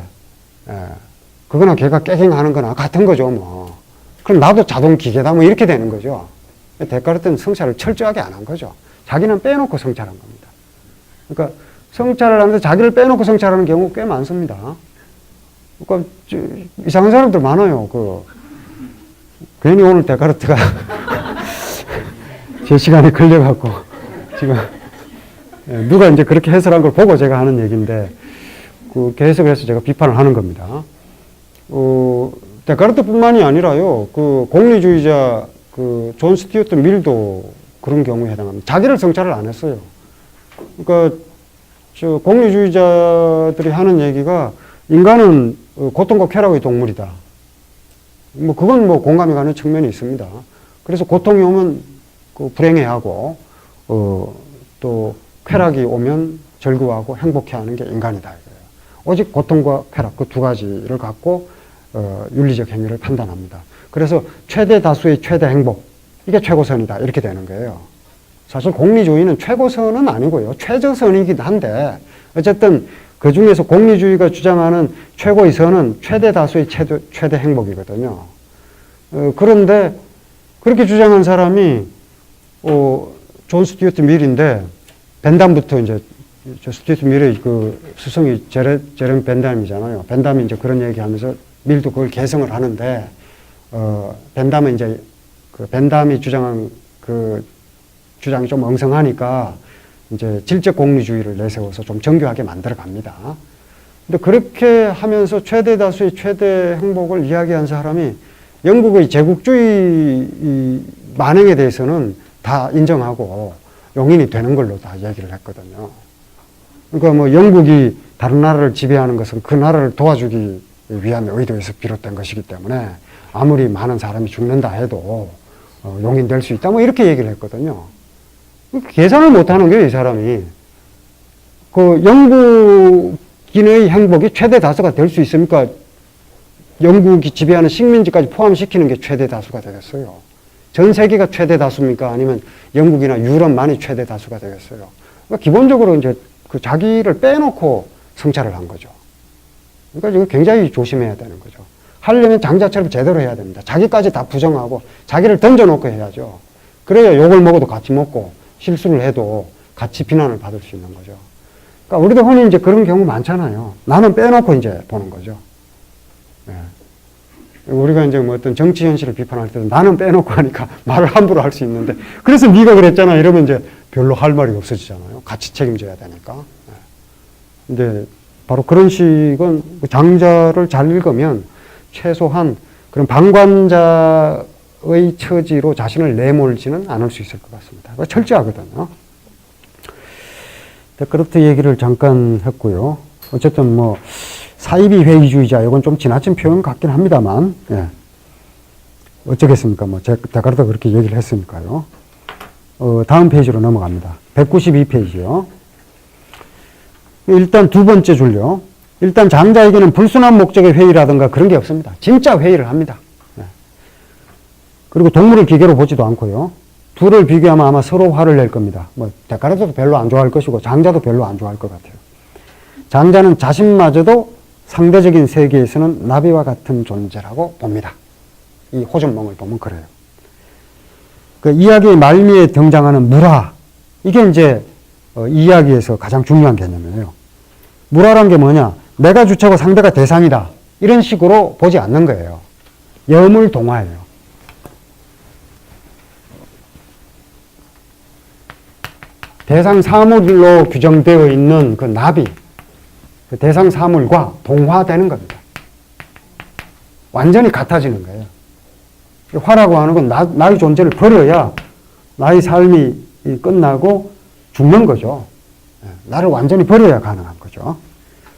그거나 걔가 깨갱하는 거나 같은 거죠. 뭐. 그럼 나도 자동 기계다. 뭐 이렇게 되는 거죠. 데카르트는 성찰을 철저하게 안 한 거죠. 자기는 빼놓고 성찰한 겁니다. 그러니까 성찰을 하는데 자기를 빼놓고 성찰하는 경우가 꽤 많습니다. 그러니까 이상한 사람들 많아요. 괜히 오늘 데카르트가 제 시간에 걸려갖고 지금 누가 이제 그렇게 해설한 걸 보고 제가 하는 얘기인데 계속해서 제가 비판을 하는 겁니다. 데카르트뿐만이 아니라요. 공리주의자 존 스튜어트 밀도 그런 경우에 해당합니다. 자기를 성찰을 안 했어요. 그러니까 공리주의자들이 하는 얘기가 인간은 고통과 쾌락의 동물이다. 그건 공감이 가는 측면이 있습니다. 그래서 고통이 오면 불행해하고 또 쾌락이 오면 즐거워하고 행복해하는 게 인간이다. 이거예요. 오직 고통과 쾌락 그 두 가지를 갖고 윤리적 행위를 판단합니다. 그래서 최대 다수의 최대 행복 이게 최고선이다 이렇게 되는 거예요. 사실 공리주의는 최고선은 아니고요. 최저선이긴 한데 어쨌든 그 중에서 공리주의가 주장하는 최고의 선은 최대 다수의 최대 행복이거든요. 그런데 그렇게 주장한 사람이 존 스튜어트 밀인데 벤담부터 이제 스튜어트 밀의 스승이 제레미 벤담이잖아요. 벤담이 이제 그런 얘기하면서 밀도 그걸 개성을 하는데 벤담은 이제 벤담이 주장한 주장이 좀 엉성하니까 이제 질적 공리주의를 내세워서 좀 정교하게 만들어 갑니다. 근데 그렇게 하면서 최대 다수의 최대 행복을 이야기한 사람이 영국의 제국주의 만행에 대해서는 다 인정하고 용인이 되는 걸로 다 얘기를 했거든요. 그러니까 영국이 다른 나라를 지배하는 것은 그 나라를 도와주기 위함의 의도에서 비롯된 것이기 때문에 아무리 많은 사람이 죽는다 해도 용인될 수 있다. 이렇게 얘기를 했거든요. 계산을 못하는 거예요, 이 사람이. 영국인의 행복이 최대 다수가 될 수 있습니까? 영국이 지배하는 식민지까지 포함시키는 게 최대 다수가 되겠어요. 전 세계가 최대 다수입니까? 아니면 영국이나 유럽만이 최대 다수가 되겠어요? 그러니까 기본적으로 이제 자기를 빼놓고 성찰을 한 거죠. 그러니까 이거 굉장히 조심해야 되는 거죠. 하려면 장자처럼 제대로 해야 됩니다. 자기까지 다 부정하고 자기를 던져놓고 해야죠. 그래야 욕을 먹어도 같이 먹고 실수를 해도 같이 비난을 받을 수 있는 거죠. 그러니까 우리도 흔히 이제 그런 경우 많잖아요. 나는 빼놓고 이제 보는 거죠. 네. 우리가 이제 뭐 어떤 정치 현실을 비판할 때도 나는 빼놓고 하니까 말을 함부로 할 수 있는데, 그래서 네가 그랬잖아 이러면 이제 별로 할 말이 없어지잖아요. 같이 책임져야 되니까. 근데 바로 그런 식은 장자를 잘 읽으면 최소한 그런 방관자의 처지로 자신을 내몰지는 않을 수 있을 것 같습니다. 철저하거든요. 데카르트 얘기를 잠깐 했고요. 어쨌든 뭐 사이비 회의주의자, 이건 좀 지나친 표현 같긴 합니다만, 예. 어쩌겠습니까? 뭐 데카르트가 그렇게 얘기를 했으니까요. 다음 페이지로 넘어갑니다. 192페이지요. 일단 두 번째 줄요. 일단 장자에게는 불순한 목적의 회의라든가 그런 게 없습니다. 진짜 회의를 합니다. 예. 그리고 동물을 기계로 보지도 않고요. 둘을 비교하면 아마 서로 화를 낼 겁니다. 뭐 데카르트도 별로 안 좋아할 것이고 장자도 별로 안 좋아할 것 같아요. 장자는 자신마저도 상대적인 세계에서는 나비와 같은 존재라고 봅니다. 이 호전몽을 보면 그래요. 그 이야기의 말미에 등장하는 무라, 이게 이제 이야기에서 가장 중요한 개념이에요. 무라란 게 뭐냐? 내가 주체고 상대가 대상이다. 이런 식으로 보지 않는 거예요. 여물동화예요. 대상 사물로 규정되어 있는 그 나비, 그 대상 사물과 동화되는 겁니다. 완전히 같아지는 거예요. 화라고 하는 건 나의 존재를 버려야 나의 삶이 끝나고 죽는 거죠. 나를 완전히 버려야 가능한 거죠.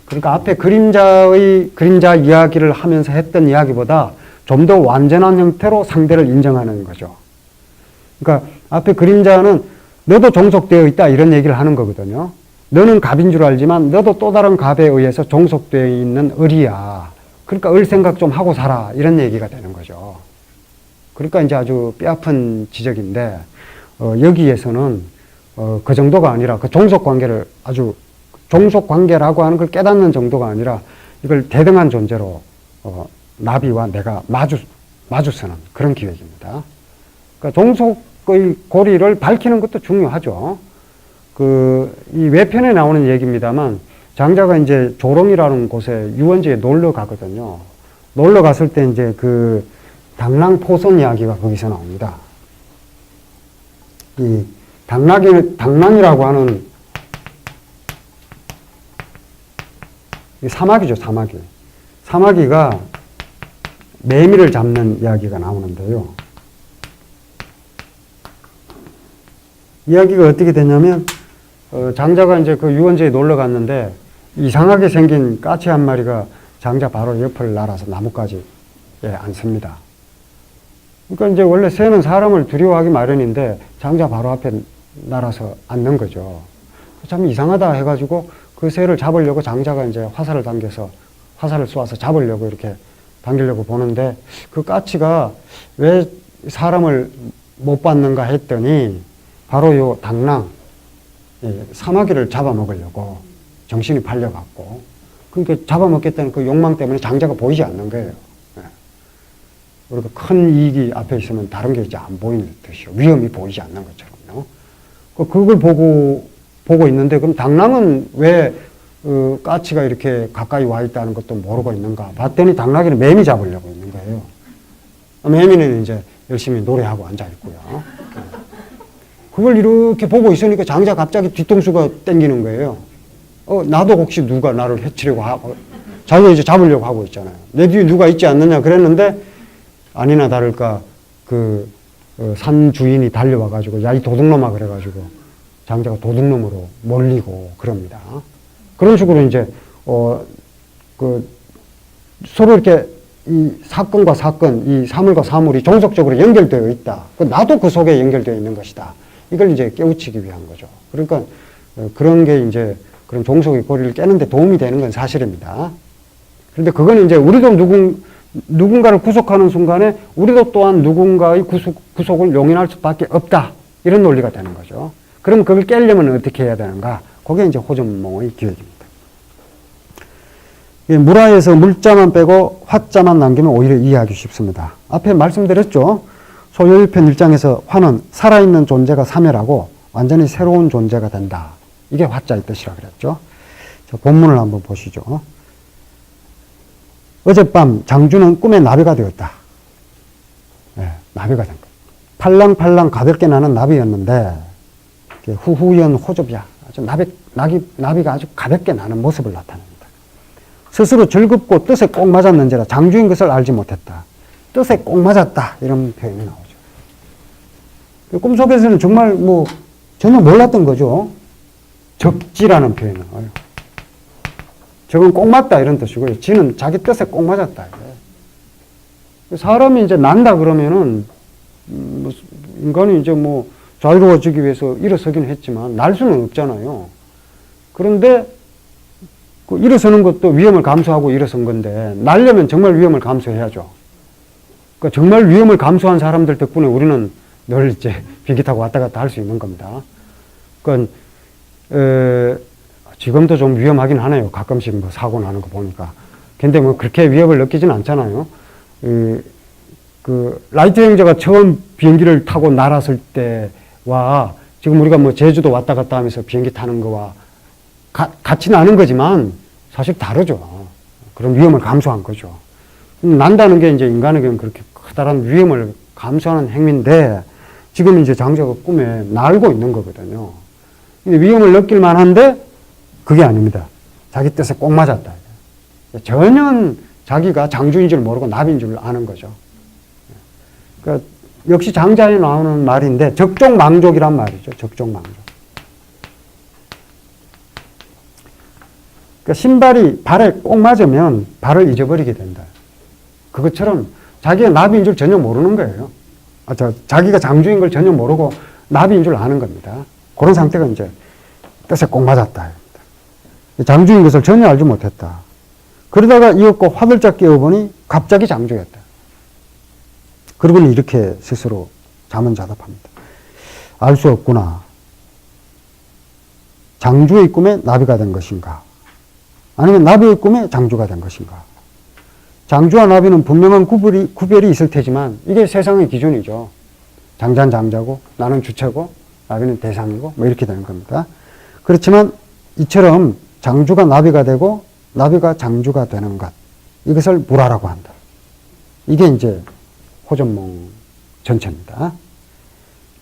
그러니까 앞에 그림자 이야기를 하면서 했던 이야기보다 좀 더 완전한 형태로 상대를 인정하는 거죠. 그러니까 앞에 그림자는 너도 종속되어 있다 이런 얘기를 하는 거거든요. 너는 갑인 줄 알지만 너도 또 다른 갑에 의해서 종속되어 있는 을이야. 그러니까 을 생각 좀 하고 살아 이런 얘기가 되는 거죠. 그러니까 이제 아주 뼈아픈 지적인데 여기에서는 그 정도가 아니라 그 종속관계를 아주 종속관계라고 하는 걸 깨닫는 정도가 아니라 이걸 대등한 존재로 나비와 내가 마주서는 그런 기획입니다. 그러니까 종속의 고리를 밝히는 것도 중요하죠. 이 외편에 나오는 얘기입니다만 장자가 이제 조롱이라는 곳에 유원지에 놀러 가거든요. 놀러 갔을 때 이제 그 당랑포선 이야기가 거기서 나옵니다. 이 당랑이라고 하는 사마귀죠, 사마귀. 사마귀가 매미를 잡는 이야기가 나오는데요. 이야기가 어떻게 되냐면, 장자가 이제 그 유원지에 놀러 갔는데, 이상하게 생긴 까치 한 마리가 장자 바로 옆을 날아서 나뭇가지에 앉습니다. 그러니까 이제 원래 새는 사람을 두려워하기 마련인데, 장자 바로 앞에 날아서 앉는 거죠. 참 이상하다 해가지고 그 새를 잡으려고 장자가 이제 화살을 쏘아서 잡으려고 이렇게 당기려고 보는데 그 까치가 왜 사람을 못 받는가 했더니 바로 요 당랑, 사마귀를 잡아먹으려고 정신이 팔려갖고 그러니까 잡아먹겠다는 그 욕망 때문에 장자가 보이지 않는 거예요. 그러니까 큰 이익이 앞에 있으면 다른 게 이제 안 보이는 듯이요. 위험이 보이지 않는 것처럼요. 그걸 보고 있는데 그럼 당랑은 왜 까치가 이렇게 가까이 와 있다는 것도 모르고 있는가 봤더니 당나귀는 매미 잡으려고 있는 거예요. 매미는 이제 열심히 노래하고 앉아 있고요. 그걸 이렇게 보고 있으니까 장자 갑자기 뒤통수가 땡기는 거예요. 나도 혹시 누가 나를 해치려고 하고 자기가 이제 잡으려고 하고 있잖아요. 내 뒤에 누가 있지 않느냐 그랬는데 아니나 다를까 산 주인이 달려와가지고 야 이 도둑놈아 그래가지고 장자가 도둑놈으로 몰리고 그럽니다. 그런 식으로 이제 서로 이렇게 이 사건과 사건, 이 사물과 사물이 종속적으로 연결되어 있다. 나도 그 속에 연결되어 있는 것이다. 이걸 이제 깨우치기 위한 거죠. 그러니까 그런 게 이제 그런 종속의 고리를 깨는데 도움이 되는 건 사실입니다. 그런데 그건 이제 우리도 누군가를 구속하는 순간에 우리도 또한 누군가의 구속을 용인할 수밖에 없다. 이런 논리가 되는 거죠. 그럼 그걸 깨려면 어떻게 해야 되는가? 그게 이제 호전몽의 기획입니다. 무라에서 물자만 빼고 화자만 남기면 오히려 이해하기 쉽습니다. 앞에 말씀드렸죠. 소요일편 1장에서 화는 살아있는 존재가 사멸하고 완전히 새로운 존재가 된다. 이게 화자의 뜻이라 그랬죠. 자, 본문을 한번 보시죠. 어젯밤 장주는 꿈에 나비가 되었다. 예, 나비가 된 거예요. 팔랑팔랑 가볍게 나는 나비였는데 후후연 호접이야. 아주 나비가 아주 가볍게 나는 모습을 나타냅니다. 스스로 즐겁고 뜻에 꼭 맞았는지라 장주인 것을 알지 못했다. 뜻에 꼭 맞았다. 이런 표현이 나오죠. 꿈속에서는 정말 뭐 전혀 몰랐던 거죠. 적지라는 표현은. 저건 꼭 맞다 이런 뜻이고요. 지는 자기 뜻에 꼭 맞았다. 사람이 이제 난다 그러면은 인간이 이제 뭐 자유로워지기 위해서 일어서긴 했지만 날 수는 없잖아요. 그런데 그 일어서는 것도 위험을 감수하고 일어선 건데 날려면 정말 위험을 감수해야죠. 그러니까 정말 위험을 감수한 사람들 덕분에 우리는 늘 이제 비행기 타고 왔다 갔다 할 수 있는 겁니다. 그러니까 지금도 좀 위험하긴 하네요. 가끔씩 뭐 사고 나는 거 보니까. 근데 뭐 그렇게 위협을 느끼진 않잖아요. 그 라이트 형제가 처음 비행기를 타고 날았을 때와 지금 우리가 뭐 제주도 왔다 갔다 하면서 비행기 타는 거와 같지는 않은 거지만 사실 다르죠. 그런 위험을 감수한 거죠. 난다는 게 이제 인간에게는 그렇게 커다란 위험을 감수하는 행위인데 지금 이제 장자가 꿈에 날고 있는 거거든요. 근데 위험을 느낄 만한데 그게 아닙니다. 자기 뜻에 꼭 맞았다. 전혀 자기가 장주인 줄 모르고 나비인 줄 아는 거죠. 그러니까 역시 장자에 나오는 말인데 적종망족이란 말이죠. 적종망족. 그러니까 신발이 발에 꼭 맞으면 발을 잊어버리게 된다. 그것처럼 자기가 나비인 줄 전혀 모르는 거예요. 자기가 장주인 걸 전혀 모르고 나비인 줄 아는 겁니다. 그런 상태가 이제 뜻에 꼭 맞았다. 장주인 것을 전혀 알지 못했다. 그러다가 이윽고 화들짝 깨어보니 갑자기 장주였다. 그러고는 이렇게 스스로 자문자답합니다. 알 수 없구나. 장주의 꿈에 나비가 된 것인가? 아니면 나비의 꿈에 장주가 된 것인가? 장주와 나비는 분명한 구별이 있을 테지만 이게 세상의 기준이죠. 장자는 장자고 나는 주체고 나비는 대상이고 뭐 이렇게 되는 겁니다. 그렇지만 이처럼 장주가 나비가 되고 나비가 장주가 되는 것, 이것을 무라라고 한다. 이게 이제 호전몽 전체입니다.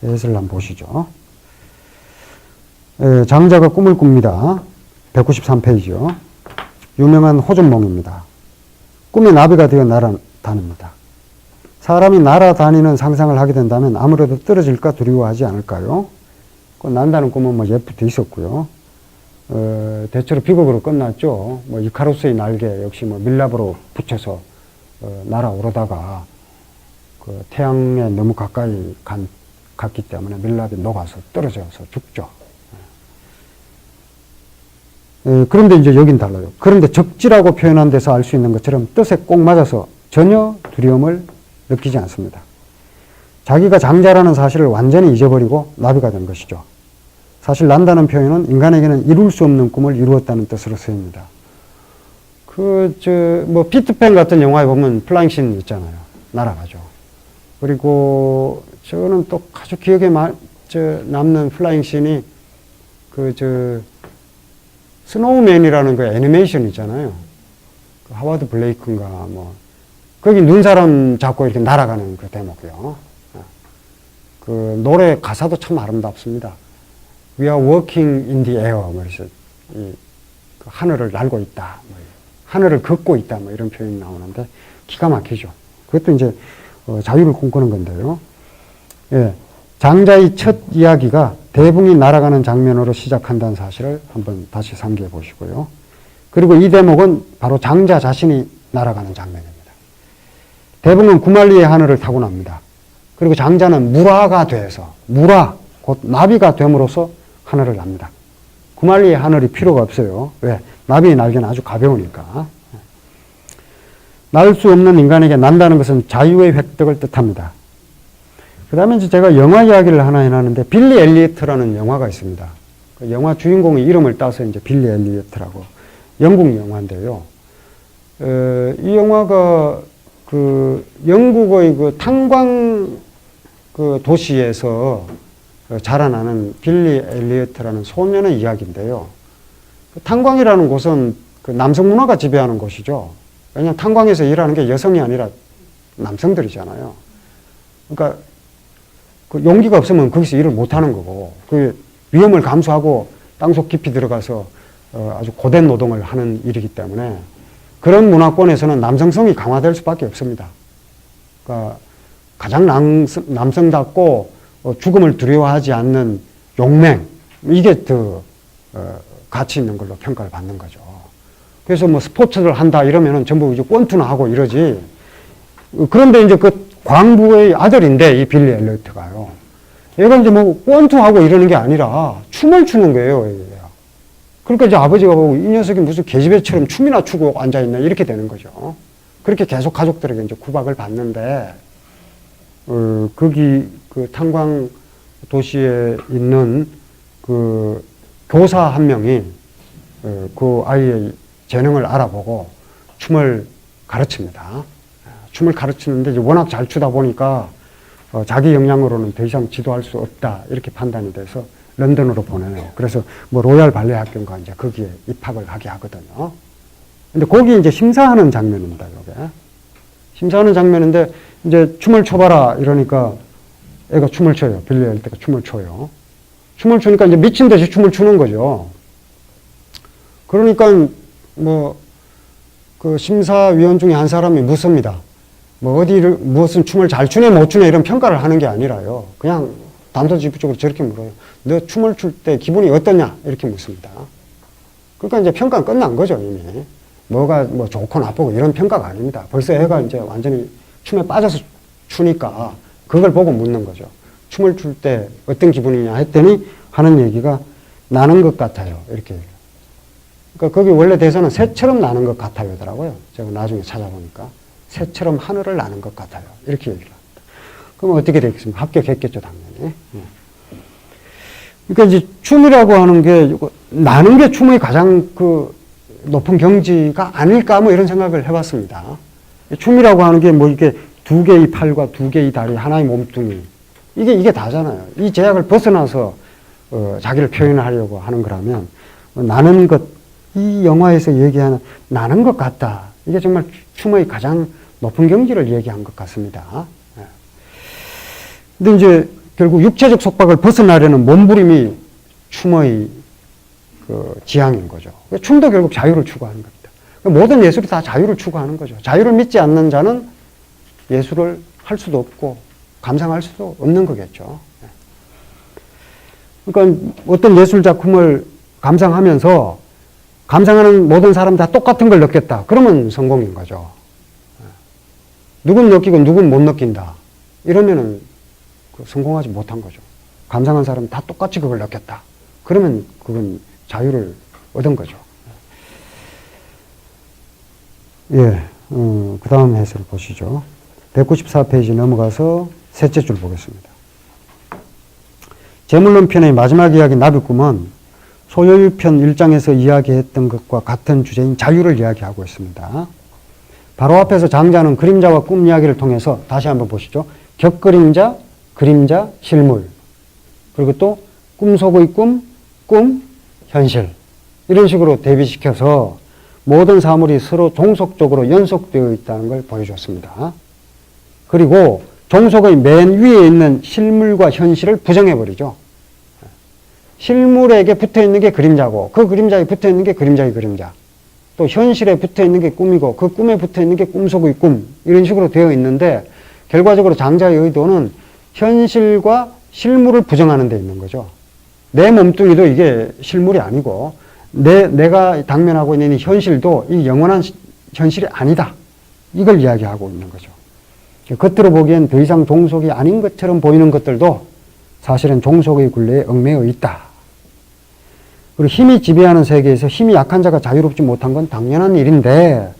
예를 한번 보시죠. 장자가 꿈을 꿉니다. 193페이지요. 유명한 호전몽입니다. 꿈에 나비가 되어 날아다닙니다. 사람이 날아다니는 상상을 하게 된다면 아무래도 떨어질까 두려워하지 않을까요? 난다는 꿈은 뭐 옛부터 있었고요. 대체로 비극으로 끝났죠. 뭐 이카루스의 날개 역시 뭐 밀랍으로 붙여서 날아오르다가 그 태양에 너무 가까이 갔기 때문에 밀랍이 녹아서 떨어져서 죽죠. 그런데 이제 여긴 달라요. 그런데 적지라고 표현한 데서 알 수 있는 것처럼 뜻에 꼭 맞아서 전혀 두려움을 느끼지 않습니다. 자기가 장자라는 사실을 완전히 잊어버리고 나비가 된 것이죠. 사실 난다는 표현은 인간에게는 이룰 수 없는 꿈을 이루었다는 뜻으로 쓰입니다. 뭐 피트팬 같은 영화에 보면 플라잉신 있잖아요. 날아가죠. 그리고 저는 또 아주 기억에 남는 플라잉신이 스노우맨이라는 그 애니메이션 있잖아요. 그 하워드 블레이크인가 뭐 거기 눈사람 잡고 이렇게 날아가는 그 대목이요. 그 노래 가사도 참 아름답습니다. We are walking in the air. 그래서 그 하늘을 날고 있다. 뭐 하늘을 걷고 있다. 뭐 이런 표현이 나오는데 기가 막히죠. 그것도 이제 자유를 꿈꾸는 건데요. 예. 장자의 첫 이야기가 대붕이 날아가는 장면으로 시작한다는 사실을 한번 다시 상기해 보시고요. 그리고 이 대목은 바로 장자 자신이 날아가는 장면입니다. 대붕은 구말리의 하늘을 타고 납니다. 그리고 장자는 무라가 돼서 곧 나비가 됨으로써 하늘을 납니다. 구말리의 하늘이 필요가 없어요. 왜? 나비의 날개는 아주 가벼우니까. 날 수 없는 인간에게 난다는 것은 자유의 획득을 뜻합니다. 그 다음에 이제 제가 영화 이야기를 하나 해놨는데, 빌리 엘리어트라는 영화가 있습니다. 그 영화 주인공의 이름을 따서 이제 빌리 엘리어트라고, 영국 영화인데요. 이 영화가 영국의 탄광 도시에서 자라나는 빌리 엘리어트라는 소년의 이야기인데요. 탄광이라는 곳은 남성 문화가 지배하는 곳이죠. 왜냐하면 탄광에서 일하는 게 여성이 아니라 남성들이잖아요. 그러니까 그 용기가 없으면 거기서 일을 못 하는 거고, 그 위험을 감수하고 땅속 깊이 들어가서 아주 고된 노동을 하는 일이기 때문에 그런 문화권에서는 남성성이 강화될 수밖에 없습니다. 그러니까 가장 남성답고 죽음을 두려워하지 않는 용맹, 이게 더 가치 있는 걸로 평가를 받는 거죠. 그래서 뭐 스포츠를 한다 이러면은 전부 이제 권투나 하고 이러지. 그런데 이제 그 광부의 아들인데 이 빌리 엘리어트가요. 얘가 이제 뭐 권투하고 이러는 게 아니라 춤을 추는 거예요. 얘가. 그러니까 이제 아버지가 보고 이 녀석이 무슨 계집애처럼 춤이나 추고 앉아있네 이렇게 되는 거죠. 그렇게 계속 가족들에게 이제 구박을 받는데, 거기 그 탄광 도시에 있는 그 교사 한 명이 그 아이의 재능을 알아보고 춤을 가르칩니다. 춤을 가르치는데 이제 워낙 잘 추다 보니까 자기 역량으로는 더 이상 지도할 수 없다 이렇게 판단이 돼서 런던으로 보내요. 그래서 뭐 로얄 발레 학교인가 이제 거기에 입학을 하게 하거든요. 근데 거기 이제 심사하는 장면입니다. 이게 심사하는 장면인데 이제 춤을 춰봐라 이러니까 애가 춤을 춰요. 빌리 엘리어트가 춤을 춰요. 춤을 추니까 이제 미친 듯이 춤을 추는 거죠. 그러니까 뭐 그 심사위원 중에 한 사람이 묻습니다. 뭐 어디를 무엇은 춤을 잘 추네 못 추네 이런 평가를 하는 게 아니라요. 그냥 단도직입적으로 저렇게 물어요. 너 춤을 출 때 기분이 어떠냐 이렇게 묻습니다. 그러니까 이제 평가는 끝난 거죠 이미. 뭐가 뭐 좋고 나쁘고 이런 평가가 아닙니다. 벌써 애가 이제 완전히 춤에 빠져서 추니까 그걸 보고 묻는 거죠. 춤을 출 때 어떤 기분이냐 했더니 하는 얘기가 나는 것 같아요. 이렇게. 그러니까 거기 원래 대사는 새처럼 나는 것 같아요더라고요. 제가 나중에 찾아보니까. 새처럼 하늘을 나는 것 같아요. 이렇게 얘기를 합니다. 그럼 어떻게 되겠습니까? 합격했겠죠, 당연히. 그러니까 이제 춤이라고 하는 게, 나는 게 춤의 가장 그 높은 경지가 아닐까 뭐 이런 생각을 해봤습니다. 춤이라고 하는 게 뭐 이게 두 개의 팔과 두 개의 다리, 하나의 몸뚱이. 이게 다잖아요. 이 제약을 벗어나서 자기를 표현하려고 하는 거라면 나는 것, 이 영화에서 얘기하는 나는 것 같다. 이게 정말 춤의 가장 높은 경지를 얘기한 것 같습니다. 근데 이제 결국 육체적 속박을 벗어나려는 몸부림이 춤의 그 지향인 거죠. 춤도 결국 자유를 추구하는 겁니다. 모든 예술이 다 자유를 추구하는 거죠. 자유를 믿지 않는 자는 예술을 할 수도 없고 감상할 수도 없는 거겠죠. 그러니까 어떤 예술 작품을 감상하면서 감상하는 모든 사람 다 똑같은 걸 느꼈다. 그러면 성공인 거죠. 누군 느끼고 누군 못 느낀다. 이러면은 성공하지 못한 거죠. 감상한 사람 다 똑같이 그걸 느꼈다. 그러면 그건 자유를 얻은 거죠. 예, 그 다음 해설을 보시죠. 194페이지 넘어가서 셋째 줄 보겠습니다. 제물론 편의 마지막 이야기 나비꿈은 소요유편 1장에서 이야기했던 것과 같은 주제인 자유를 이야기하고 있습니다. 바로 앞에서 장자는 그림자와 꿈 이야기를 통해서 다시 한번 보시죠. 격그림자, 그림자, 실물. 그리고 또 꿈 속의 꿈, 꿈, 현실. 이런 식으로 대비시켜서 모든 사물이 서로 종속적으로 연속되어 있다는 걸 보여줬습니다. 그리고 종속의 맨 위에 있는 실물과 현실을 부정해버리죠. 실물에게 붙어있는 게 그림자고 그 그림자에 붙어있는 게 그림자의 그림자. 또 현실에 붙어있는 게 꿈이고 그 꿈에 붙어있는 게 꿈 속의 꿈. 이런 식으로 되어 있는데 결과적으로 장자의 의도는 현실과 실물을 부정하는 데 있는 거죠. 내 몸뚱이도 이게 실물이 아니고 내가 당면하고 있는 이 현실도 이 영원한 현실이 아니다. 이걸 이야기하고 있는 거죠. 겉으로 보기엔 더 이상 종속이 아닌 것처럼 보이는 것들도 사실은 종속의 굴레에 얽매여 있다. 그리고 힘이 지배하는 세계에서 힘이 약한 자가 자유롭지 못한 건 당연한 일인데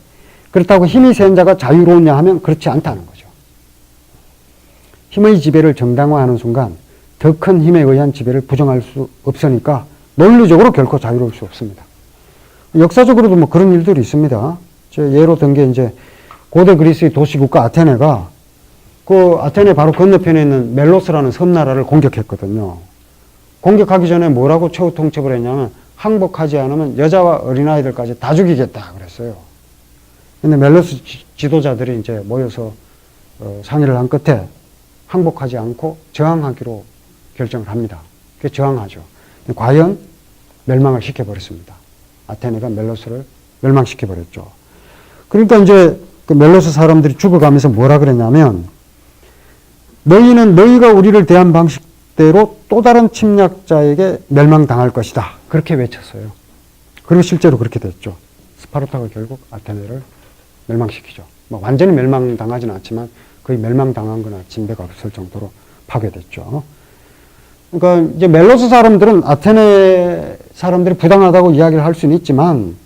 그렇다고 힘이 센 자가 자유로우냐 하면 그렇지 않다는 거죠. 힘의 지배를 정당화하는 순간 더 큰 힘에 의한 지배를 부정할 수 없으니까 논리적으로 결코 자유로울 수 없습니다. 역사적으로도 뭐 그런 일들이 있습니다. 예로 든 게 이제 고대 그리스의 도시국가 아테네가 그 아테네 바로 건너편에 있는 멜로스라는 섬나라를 공격했거든요. 공격하기 전에 뭐라고 최후 통첩을 했냐면 항복하지 않으면 여자와 어린아이들까지 다 죽이겠다 그랬어요. 근데 멜로스 지도자들이 이제 모여서 상의를 한 끝에 항복하지 않고 저항하기로 결정을 합니다. 그 저항하죠. 과연 멸망을 시켜버렸습니다. 아테네가 멜로스를 멸망시켜버렸죠. 그러니까 이제 그 멜로스 사람들이 죽어가면서 뭐라 그랬냐면, 너희는 너희가 우리를 대한 방식대로 또 다른 침략자에게 멸망당할 것이다. 그렇게 외쳤어요. 그리고 실제로 그렇게 됐죠. 스파르타가 결국 아테네를 멸망시키죠. 뭐 완전히 멸망당하지는 않지만 거의 멸망당한 거나 진배가 없을 정도로 파괴됐죠. 그러니까 이제 멜로스 사람들은 아테네 사람들이 부당하다고 이야기를 할 수는 있지만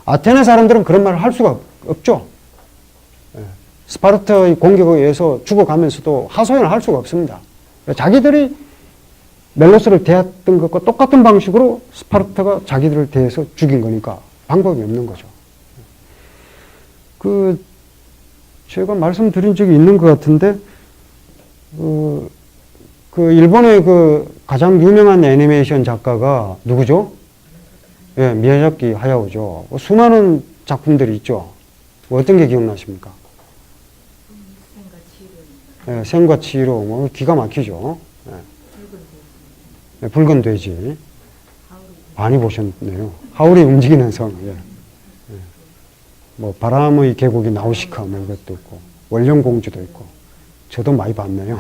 아테네 사람들은 그런 말을 할 수가 없죠. 스파르타의 공격에 의해서 죽어가면서도 하소연을 할 수가 없습니다. 자기들이 멜로스를 대했던 것과 똑같은 방식으로 스파르타가 자기들을 대해서 죽인 거니까 방법이 없는 거죠. 제가 말씀드린 적이 있는 것 같은데, 일본의 가장 유명한 애니메이션 작가가 누구죠? 예, 미야자키 하야오죠. 수많은 작품들이 있죠. 어떤 게 기억나십니까? 예, 생과 치히로, 뭐, 기가 막히죠. 예. 붉은 돼지. 많이 보셨네요. 하울이 움직이는 성. 예. 예. 뭐, 바람의 계곡이 나우시카, 뭐, 이것도 있고, 원령공주도 있고, 저도 많이 봤네요.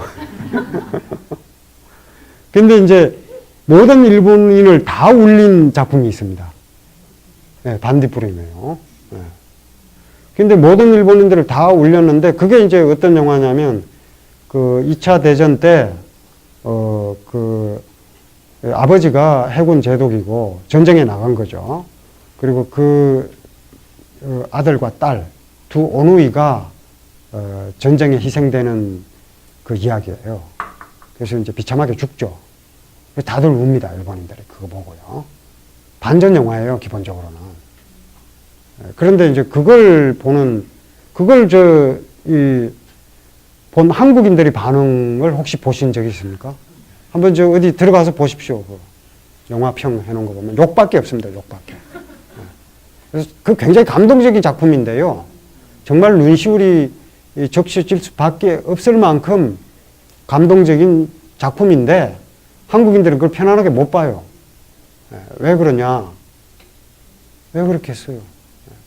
근데 이제, 모든 일본인을 다 울린 작품이 있습니다. 예, 반딧불이네요. 예. 근데 모든 일본인들을 다 울렸는데, 그게 이제 어떤 영화냐면, 2차 대전 때, 아버지가 해군 제독이고 전쟁에 나간 거죠. 그리고 아들과 딸, 두 오누이가, 전쟁에 희생되는 그 이야기예요. 그래서 이제 비참하게 죽죠. 다들 웁니다, 일본인들이. 그거 보고요. 반전 영화예요, 기본적으로는. 그런데 이제 그걸 본 한국인들이 반응을 혹시 보신 적이 있습니까? 한번 어디 들어가서 보십시오. 영화평 해놓은 거 보면 욕밖에 없습니다. 욕밖에. 그래서 굉장히 감동적인 작품인데요. 정말 눈시울이 적셔질 수밖에 없을 만큼 감동적인 작품인데 한국인들은 그걸 편안하게 못 봐요. 왜 그러냐? 왜 그렇게 했어요?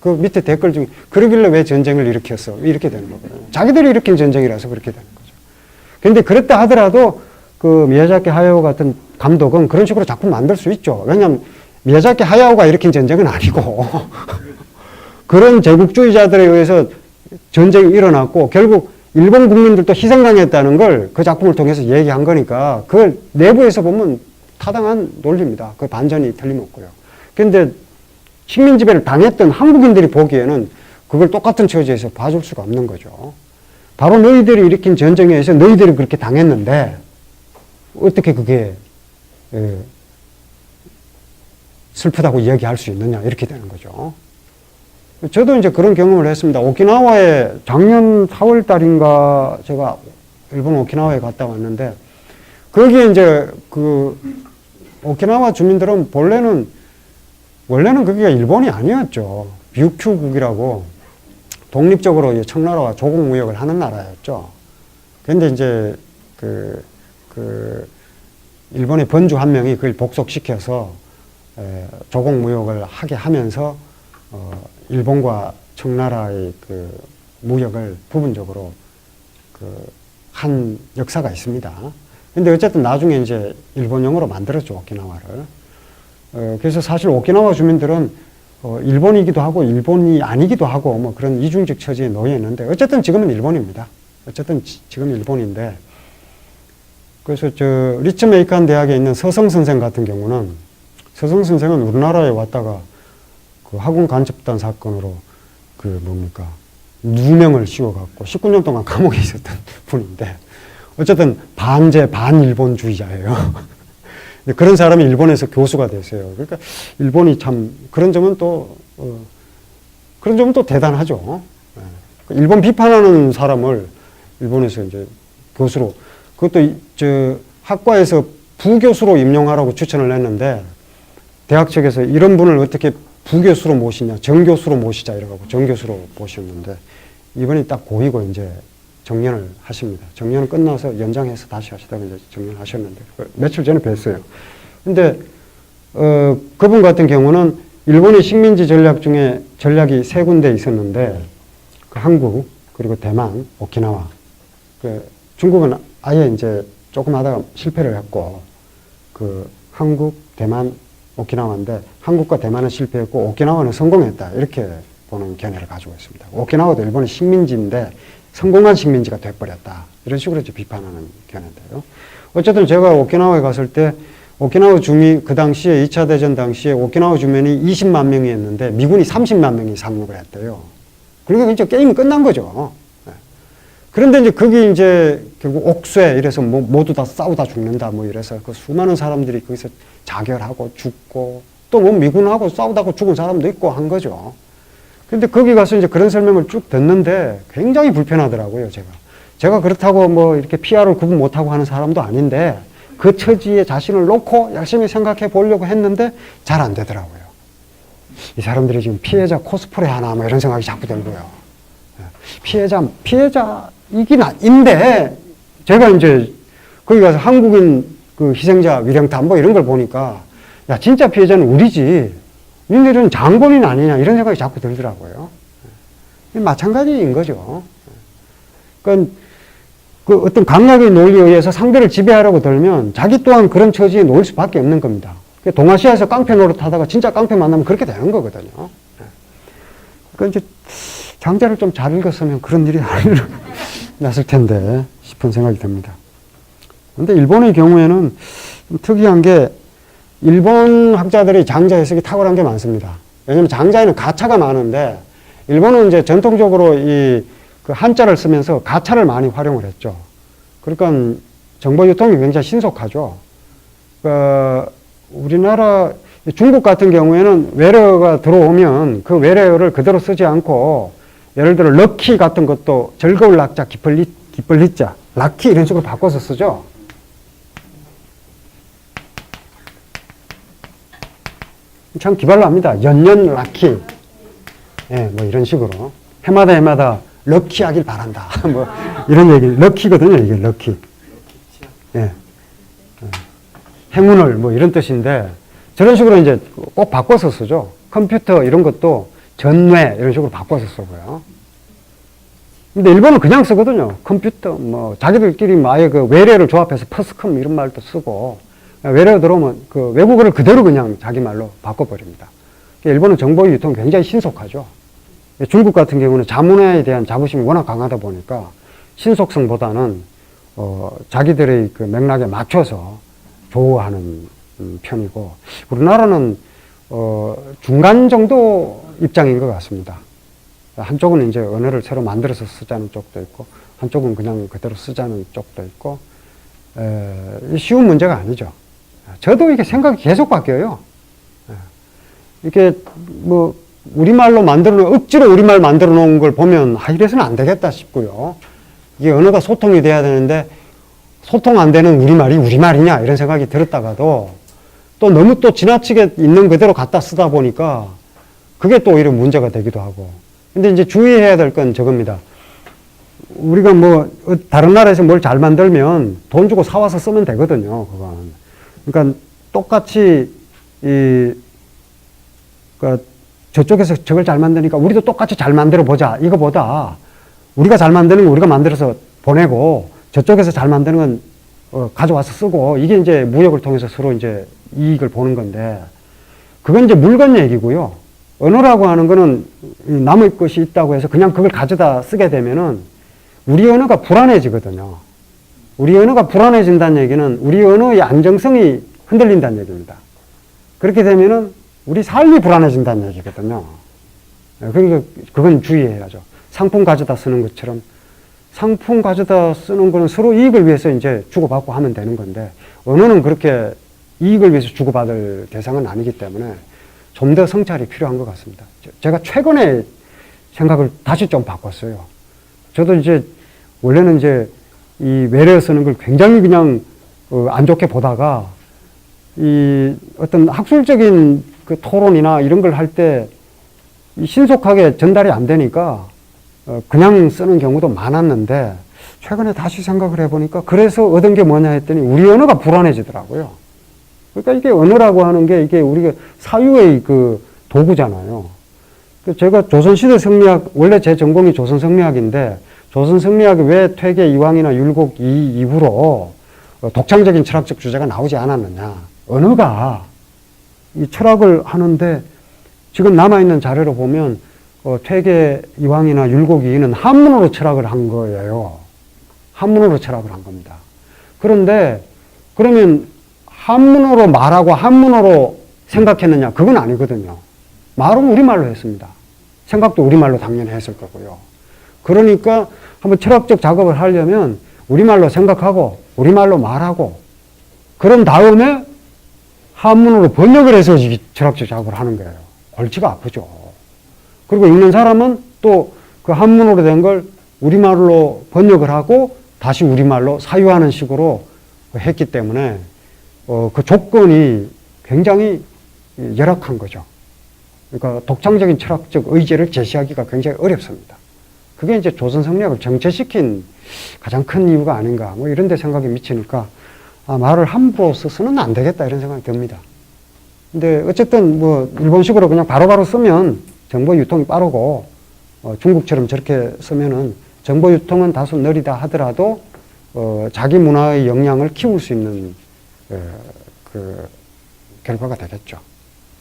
그 밑에 댓글 중에 그러길래 왜 전쟁을 일으켰어? 이렇게 되는 거거든요. 자기들이 일으킨 전쟁이라서 그렇게 되는 거죠. 그런데 그랬다 하더라도 미야자키 하야오 같은 감독은 그런 식으로 작품 만들 수 있죠. 왜냐하면 미야자키 하야오가 일으킨 전쟁은 아니고 그런 제국주의자들에 의해서 전쟁이 일어났고 결국 일본 국민들도 희생당했다는 걸 그 작품을 통해서 얘기한 거니까 그걸 내부에서 보면 타당한 논리입니다. 그 반전이 틀림없고요. 그런데 식민 지배를 당했던 한국인들이 보기에는 그걸 똑같은 처지에서 봐줄 수가 없는 거죠. 바로 너희들이 일으킨 전쟁에 의해서 너희들이 그렇게 당했는데 어떻게 그게 슬프다고 이야기할 수 있느냐 이렇게 되는 거죠. 저도 이제 그런 경험을 했습니다. 오키나와에 작년 4월 달인가 제가 일본 오키나와에 갔다 왔는데 거기에 이제 오키나와 주민들은 원래는 거기가 일본이 아니었죠. 뷰큐국이라고 독립적으로 청나라와 조공 무역을 하는 나라였죠. 그런데 이제 일본의 번주 한 명이 그걸 복속시켜서 조공 무역을 하게 하면서 일본과 청나라의 무역을 부분적으로 한 역사가 있습니다. 근데 어쨌든 나중에 이제 일본형으로 만들었죠, 오키나와를. 그래서 사실 오키나와 주민들은 일본이기도 하고 일본이 아니기도 하고 뭐 그런 이중적 처지에 놓여 있는데 어쨌든 지금은 일본입니다. 어쨌든 지금 일본인데 그래서 리츠메이칸 대학에 있는 서성 선생 같은 경우는 서성 선생은 우리나라에 왔다가 학원 간첩단 사건으로 누명을 씌워갖고 19년 동안 감옥에 있었던 분인데 어쨌든 반제 반일본주의자예요. 그런 사람이 일본에서 교수가 됐어요. 그러니까 일본이 참 그런 점은 또 대단하죠. 일본 비판하는 사람을 일본에서 이제 교수로 그것도 학과에서 부교수로 임용하라고 추천을 했는데 대학 측에서 이런 분을 어떻게 부교수로 모시냐, 정교수로 모시자 이래가지고 정교수로 모셨는데 이번에 딱 고이고 이제 정년을 하십니다. 정년 끝나서 연장해서 다시 하시다가 이제 정년하셨는데 며칠 전에 뵀어요. 근데 그분 같은 경우는 일본의 식민지 전략 중에 전략이 3군데 있었는데 그 한국 그리고 대만, 오키나와. 그 중국은 아예 이제 조금 하다가 실패를 했고 그 한국, 대만, 오키나와인데 한국과 대만은 실패했고 오키나와는 성공했다 이렇게 보는 견해를 가지고 있습니다. 오키나와도 일본의 식민지인데 성공한 식민지가 돼버렸다 이런 식으로 이제 비판하는 견해인데요. 어쨌든 제가 오키나와에 갔을 때 오키나와 주민 그 당시에 2차 대전 당시에 오키나와 주민이 20만 명이었는데 미군이 30만 명이 상륙을 했대요. 그러니까 이제 게임이 끝난 거죠. 그런데 이제 거기 이제 결국 옥쇄 이래서 뭐 모두 다 싸우다 죽는다 뭐 이래서 그 수많은 사람들이 거기서 자결하고 죽고 또 뭐 미군하고 싸우다가 죽은 사람도 있고 한 거죠. 근데 거기 가서 이제 그런 설명을 쭉 듣는데 굉장히 불편하더라고요, 제가. 제가 그렇다고 뭐 이렇게 PR을 구분 못하고 하는 사람도 아닌데 그 처지에 자신을 놓고 열심히 생각해 보려고 했는데 잘 안 되더라고요. 이 사람들이 지금 피해자 코스프레 하나 뭐 이런 생각이 자꾸 들고요. 피해자이긴 인데 제가 이제 거기 가서 한국인 그 희생자 위령탑 뭐 이런 걸 보니까 야, 진짜 피해자는 우리지. 니네들은 장본인 아니냐 이런 생각이 자꾸 들더라고요. 마찬가지인 거죠. 그러니까 그 어떤 강약의 논리에 의해서 상대를 지배하려고 들면 자기 또한 그런 처지에 놓일 수밖에 없는 겁니다. 동아시아에서 깡패 노릇하다가 진짜 깡패 만나면 그렇게 되는 거거든요. 그러니까 이제 장자를 좀 잘 읽었으면 그런 일이 안 났을 텐데 싶은 생각이 듭니다. 그런데 일본의 경우에는 좀 특이한 게 일본 학자들이 장자 해석이 탁월한 게 많습니다. 왜냐하면 장자에는 가차가 많은데 일본은 이제 전통적으로 그 한자를 쓰면서 가차를 많이 활용을 했죠. 그러니까 정보 유통이 굉장히 신속하죠. 우리나라 중국 같은 경우에는 외래어가 들어오면 그 외래어를 그대로 쓰지 않고 예를 들어 럭키 같은 것도 즐거울 락자 기쁠 리자 락키 이런 식으로 바꿔서 쓰죠. 참 기발납니다. 연년 락키. 예, 뭐 이런 식으로. 해마다 럭키하길 바란다. 뭐 이런 얘기. 럭키거든요, 이게 럭키. 예. 행운을 뭐 이런 뜻인데 저런 식으로 이제 꼭 바꿔서 쓰죠. 컴퓨터 이런 것도 전뇌 이런 식으로 바꿔서 쓰고요. 근데 일본은 그냥 쓰거든요. 컴퓨터 뭐 자기들끼리 아예 그 외래어를 조합해서 퍼스컴 이런 말도 쓰고 외래어 들어오면 그 외국어를 그대로 그냥 자기 말로 바꿔버립니다. 일본은 정보 유통이 굉장히 신속하죠. 중국 같은 경우는 자문에 대한 자부심이 워낙 강하다 보니까 신속성보다는 자기들의 그 맥락에 맞춰서 조우하는 편이고 우리나라는 중간 정도 입장인 것 같습니다. 한쪽은 이제 언어를 새로 만들어서 쓰자는 쪽도 있고 한쪽은 그냥 그대로 쓰자는 쪽도 있고 쉬운 문제가 아니죠. 저도 이게 생각이 계속 바뀌어요. 이게 뭐 우리말로 만들어 놓은 억지로 우리말 만들어 놓은 걸 보면 이래서는 안 되겠다 싶고요. 이게 언어가 소통이 돼야 되는데 소통 안 되는 우리말이 우리말이냐 이런 생각이 들었다가도 또 너무 또 지나치게 있는 그대로 갖다 쓰다 보니까 그게 또 오히려 문제가 되기도 하고. 근데 이제 주의해야 될 건 저겁니다. 우리가 뭐 다른 나라에서 뭘 잘 만들면 돈 주고 사와서 쓰면 되거든요. 그건. 그러니까 똑같이 그러니까 저쪽에서 저걸 잘 만드니까 우리도 똑같이 잘 만들어 보자. 이거보다 우리가 잘 만드는 거 우리가 만들어서 보내고 저쪽에서 잘 만드는 건 가져와서 쓰고 이게 이제 무역을 통해서 서로 이제 이익을 보는 건데 그건 이제 물건 얘기고요. 언어라고 하는 거는 남의 것이 있다고 해서 그냥 그걸 가져다 쓰게 되면은 우리 언어가 불안해지거든요. 우리 언어가 불안해진다는 얘기는 우리 언어의 안정성이 흔들린다는 얘기입니다. 그렇게 되면은 우리 삶이 불안해진다는 얘기거든요. 그러니까 그건 주의해야죠. 상품 가져다 쓰는 것처럼 상품 가져다 쓰는 거는 서로 이익을 위해서 이제 주고받고 하면 되는 건데 언어는 그렇게 이익을 위해서 주고받을 대상은 아니기 때문에 좀 더 성찰이 필요한 것 같습니다. 제가 최근에 생각을 다시 좀 바꿨어요. 저도 이제 원래는 이제 이 외래어 쓰는 걸 굉장히 그냥 안 좋게 보다가 이 어떤 학술적인 그 토론이나 이런 걸 할 때 신속하게 전달이 안 되니까 그냥 쓰는 경우도 많았는데 최근에 다시 생각을 해보니까 그래서 얻은 게 뭐냐 했더니 우리 언어가 불안해지더라고요. 그러니까 이게 언어라고 하는 게 이게 우리가 사유의 그 도구잖아요. 제가 조선시대 성리학, 원래 제 전공이 조선성리학인데 조선성리학이 왜 퇴계 이황이나 율곡 이후로 독창적인 철학적 주제가 나오지 않았느냐. 언어가 이 철학을 하는데 지금 남아있는 자료로 보면 퇴계 이황이나 율곡 이는 한문으로 철학을 한 거예요. 한문으로 철학을 한 겁니다. 그런데 그러면 한문으로 말하고 한문으로 생각했느냐? 그건 아니거든요. 말은 우리말로 했습니다. 생각도 우리말로 당연히 했을 거고요. 그러니까 한번 철학적 작업을 하려면 우리말로 생각하고 우리말로 말하고 그런 다음에 한문으로 번역을 해서 철학적 작업을 하는 거예요. 골치가 아프죠. 그리고 읽는 사람은 또 그 한문으로 된 걸 우리말로 번역을 하고 다시 우리말로 사유하는 식으로 했기 때문에 그 조건이 굉장히 열악한 거죠. 그러니까 독창적인 철학적 의제를 제시하기가 굉장히 어렵습니다. 그게 이제 조선성리학을 정체시킨 가장 큰 이유가 아닌가, 뭐 이런 데 생각이 미치니까, 말을 함부로 써서는 안 되겠다, 이런 생각이 듭니다. 근데 어쨌든 뭐, 일본식으로 그냥 바로바로 쓰면 정보 유통이 빠르고, 중국처럼 저렇게 쓰면은 정보 유통은 다소 느리다 하더라도, 자기 문화의 역량을 키울 수 있는, 그, 결과가 되겠죠.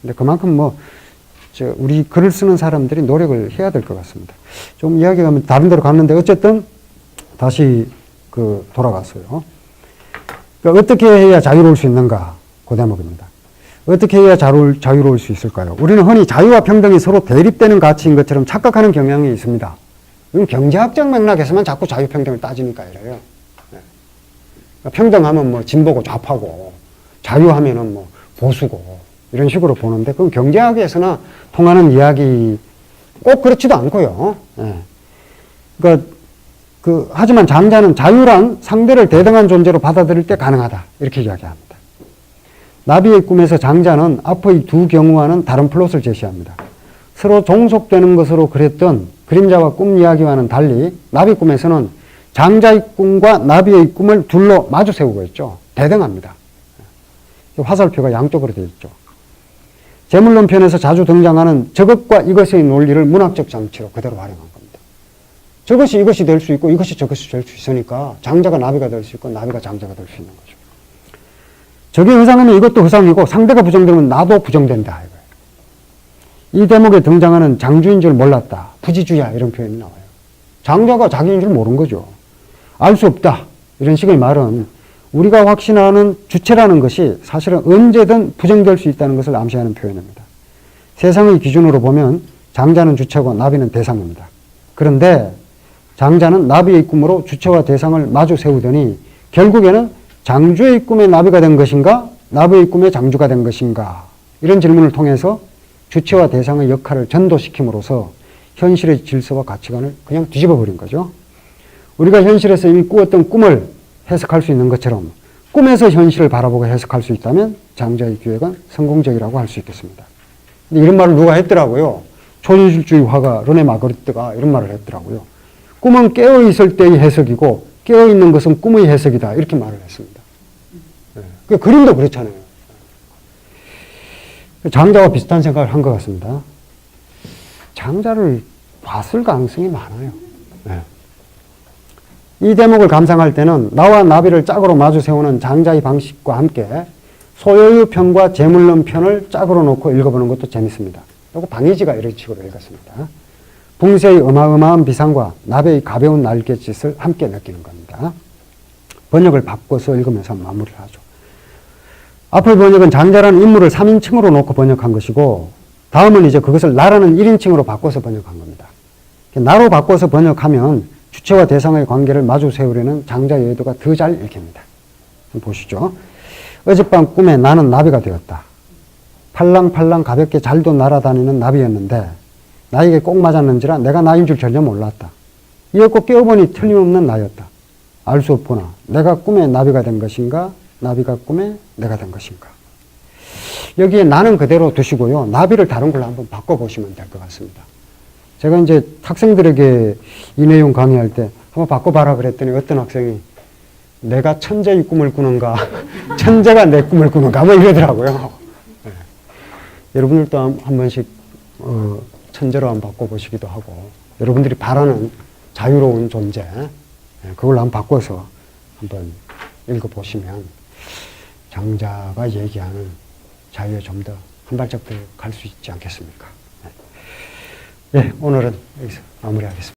근데 그만큼 뭐, 우리 글을 쓰는 사람들이 노력을 해야 될 것 같습니다. 좀 이야기가 다른 데로 갔는데 어쨌든 다시 돌아갔어요. 그러니까 어떻게 해야 자유로울 수 있는가? 그 대목입니다. 어떻게 해야 자유로울 수 있을까요? 우리는 흔히 자유와 평등이 서로 대립되는 가치인 것처럼 착각하는 경향이 있습니다. 이건 경제학적 맥락에서만 자꾸 자유평등을 따지니까 이래요. 네. 그러니까 평등하면 뭐 진보고 좌파고 자유하면은 뭐 보수고 이런 식으로 보는데 그건 경제학에서나 통하는 이야기 꼭 그렇지도 않고요. 예. 그러니까 하지만 장자는 자유란 상대를 대등한 존재로 받아들일 때 가능하다. 이렇게 이야기합니다. 나비의 꿈에서 장자는 앞의 두 경우와는 다른 플롯을 제시합니다. 서로 종속되는 것으로 그랬던 그림자와 꿈 이야기와는 달리 나비 꿈에서는 장자의 꿈과 나비의 꿈을 둘로 마주 세우고 있죠. 대등합니다. 화살표가 양쪽으로 되어 있죠. 재물론 편에서 자주 등장하는 저것과 이것의 논리를 문학적 장치로 그대로 활용한 겁니다. 저것이 이것이 될 수 있고 이것이 저것이 될 수 있으니까 장자가 나비가 될 수 있고 나비가 장자가 될 수 있는 거죠. 저게 허상이면 이것도 허상이고 상대가 부정되면 나도 부정된다. 이거예요. 이 대목에 등장하는 장주인 줄 몰랐다. 부지주야 이런 표현이 나와요. 장자가 자기인 줄 모른 거죠. 알 수 없다. 이런 식의 말은 우리가 확신하는 주체라는 것이 사실은 언제든 부정될 수 있다는 것을 암시하는 표현입니다. 세상의 기준으로 보면 장자는 주체고 나비는 대상입니다. 그런데 장자는 나비의 꿈으로 주체와 대상을 마주 세우더니 결국에는 장주의 꿈에 나비가 된 것인가? 나비의 꿈에 장주가 된 것인가? 이런 질문을 통해서 주체와 대상의 역할을 전도시킴으로써 현실의 질서와 가치관을 그냥 뒤집어 버린 거죠. 우리가 현실에서 이미 꾸었던 꿈을 해석할 수 있는 것처럼 꿈에서 현실을 바라보고 해석할 수 있다면 장자의 기획은 성공적이라고 할 수 있겠습니다. 근데 이런 말을 누가 했더라고요. 초현실주의 화가 르네 마그리트가 이런 말을 했더라고요. 꿈은 깨어있을 때의 해석이고 깨어있는 것은 꿈의 해석이다. 이렇게 말을 했습니다. 네. 그 그림도 그렇잖아요. 장자와 비슷한 생각을 한 것 같습니다. 장자를 봤을 가능성이 많아요. 네. 이 대목을 감상할 때는 나와 나비를 짝으로 마주 세우는 장자의 방식과 함께 소요유 편과 재물론 편을 짝으로 놓고 읽어보는 것도 재밌습니다. 그리고 방해지가 이런 식으로 읽었습니다. 붕세의 어마어마한 비상과 나비의 가벼운 날갯짓을 함께 느끼는 겁니다. 번역을 바꿔서 읽으면서 마무리를 하죠. 앞의 번역은 장자라는 인물을 3인칭으로 놓고 번역한 것이고 다음은 이제 그것을 나라는 1인칭으로 바꿔서 번역한 겁니다. 나로 바꿔서 번역하면 주체와 대상의 관계를 마주 세우려는 장자의 의도가 더 잘 읽힙니다. 보시죠. 어젯밤 꿈에 나는 나비가 되었다. 팔랑팔랑 가볍게 잘도 날아다니는 나비였는데 나에게 꼭 맞았는지라 내가 나인 줄 전혀 몰랐다. 이었고 깨어보니 틀림없는 나였다. 알 수 없구나. 내가 꿈에 나비가 된 것인가? 나비가 꿈에 내가 된 것인가? 여기에 나는 그대로 두시고요. 나비를 다른 걸로 한번 바꿔보시면 될 것 같습니다. 제가 이제 학생들에게 이 내용 강의할 때 한번 바꿔봐라 그랬더니 어떤 학생이 내가 천재의 꿈을 꾸는가, 천재가 내 꿈을 꾸는가, 뭐 이러더라고요. 네. 여러분들도 한 번씩, 천재로 한번 바꿔보시기도 하고, 여러분들이 바라는 자유로운 존재, 그걸로 한번 바꿔서 한번 읽어보시면 장자가 얘기하는 자유에 좀 더 한 발짝 더 갈 수 있지 않겠습니까? 네, 오늘은 여기서 마무리하겠습니다.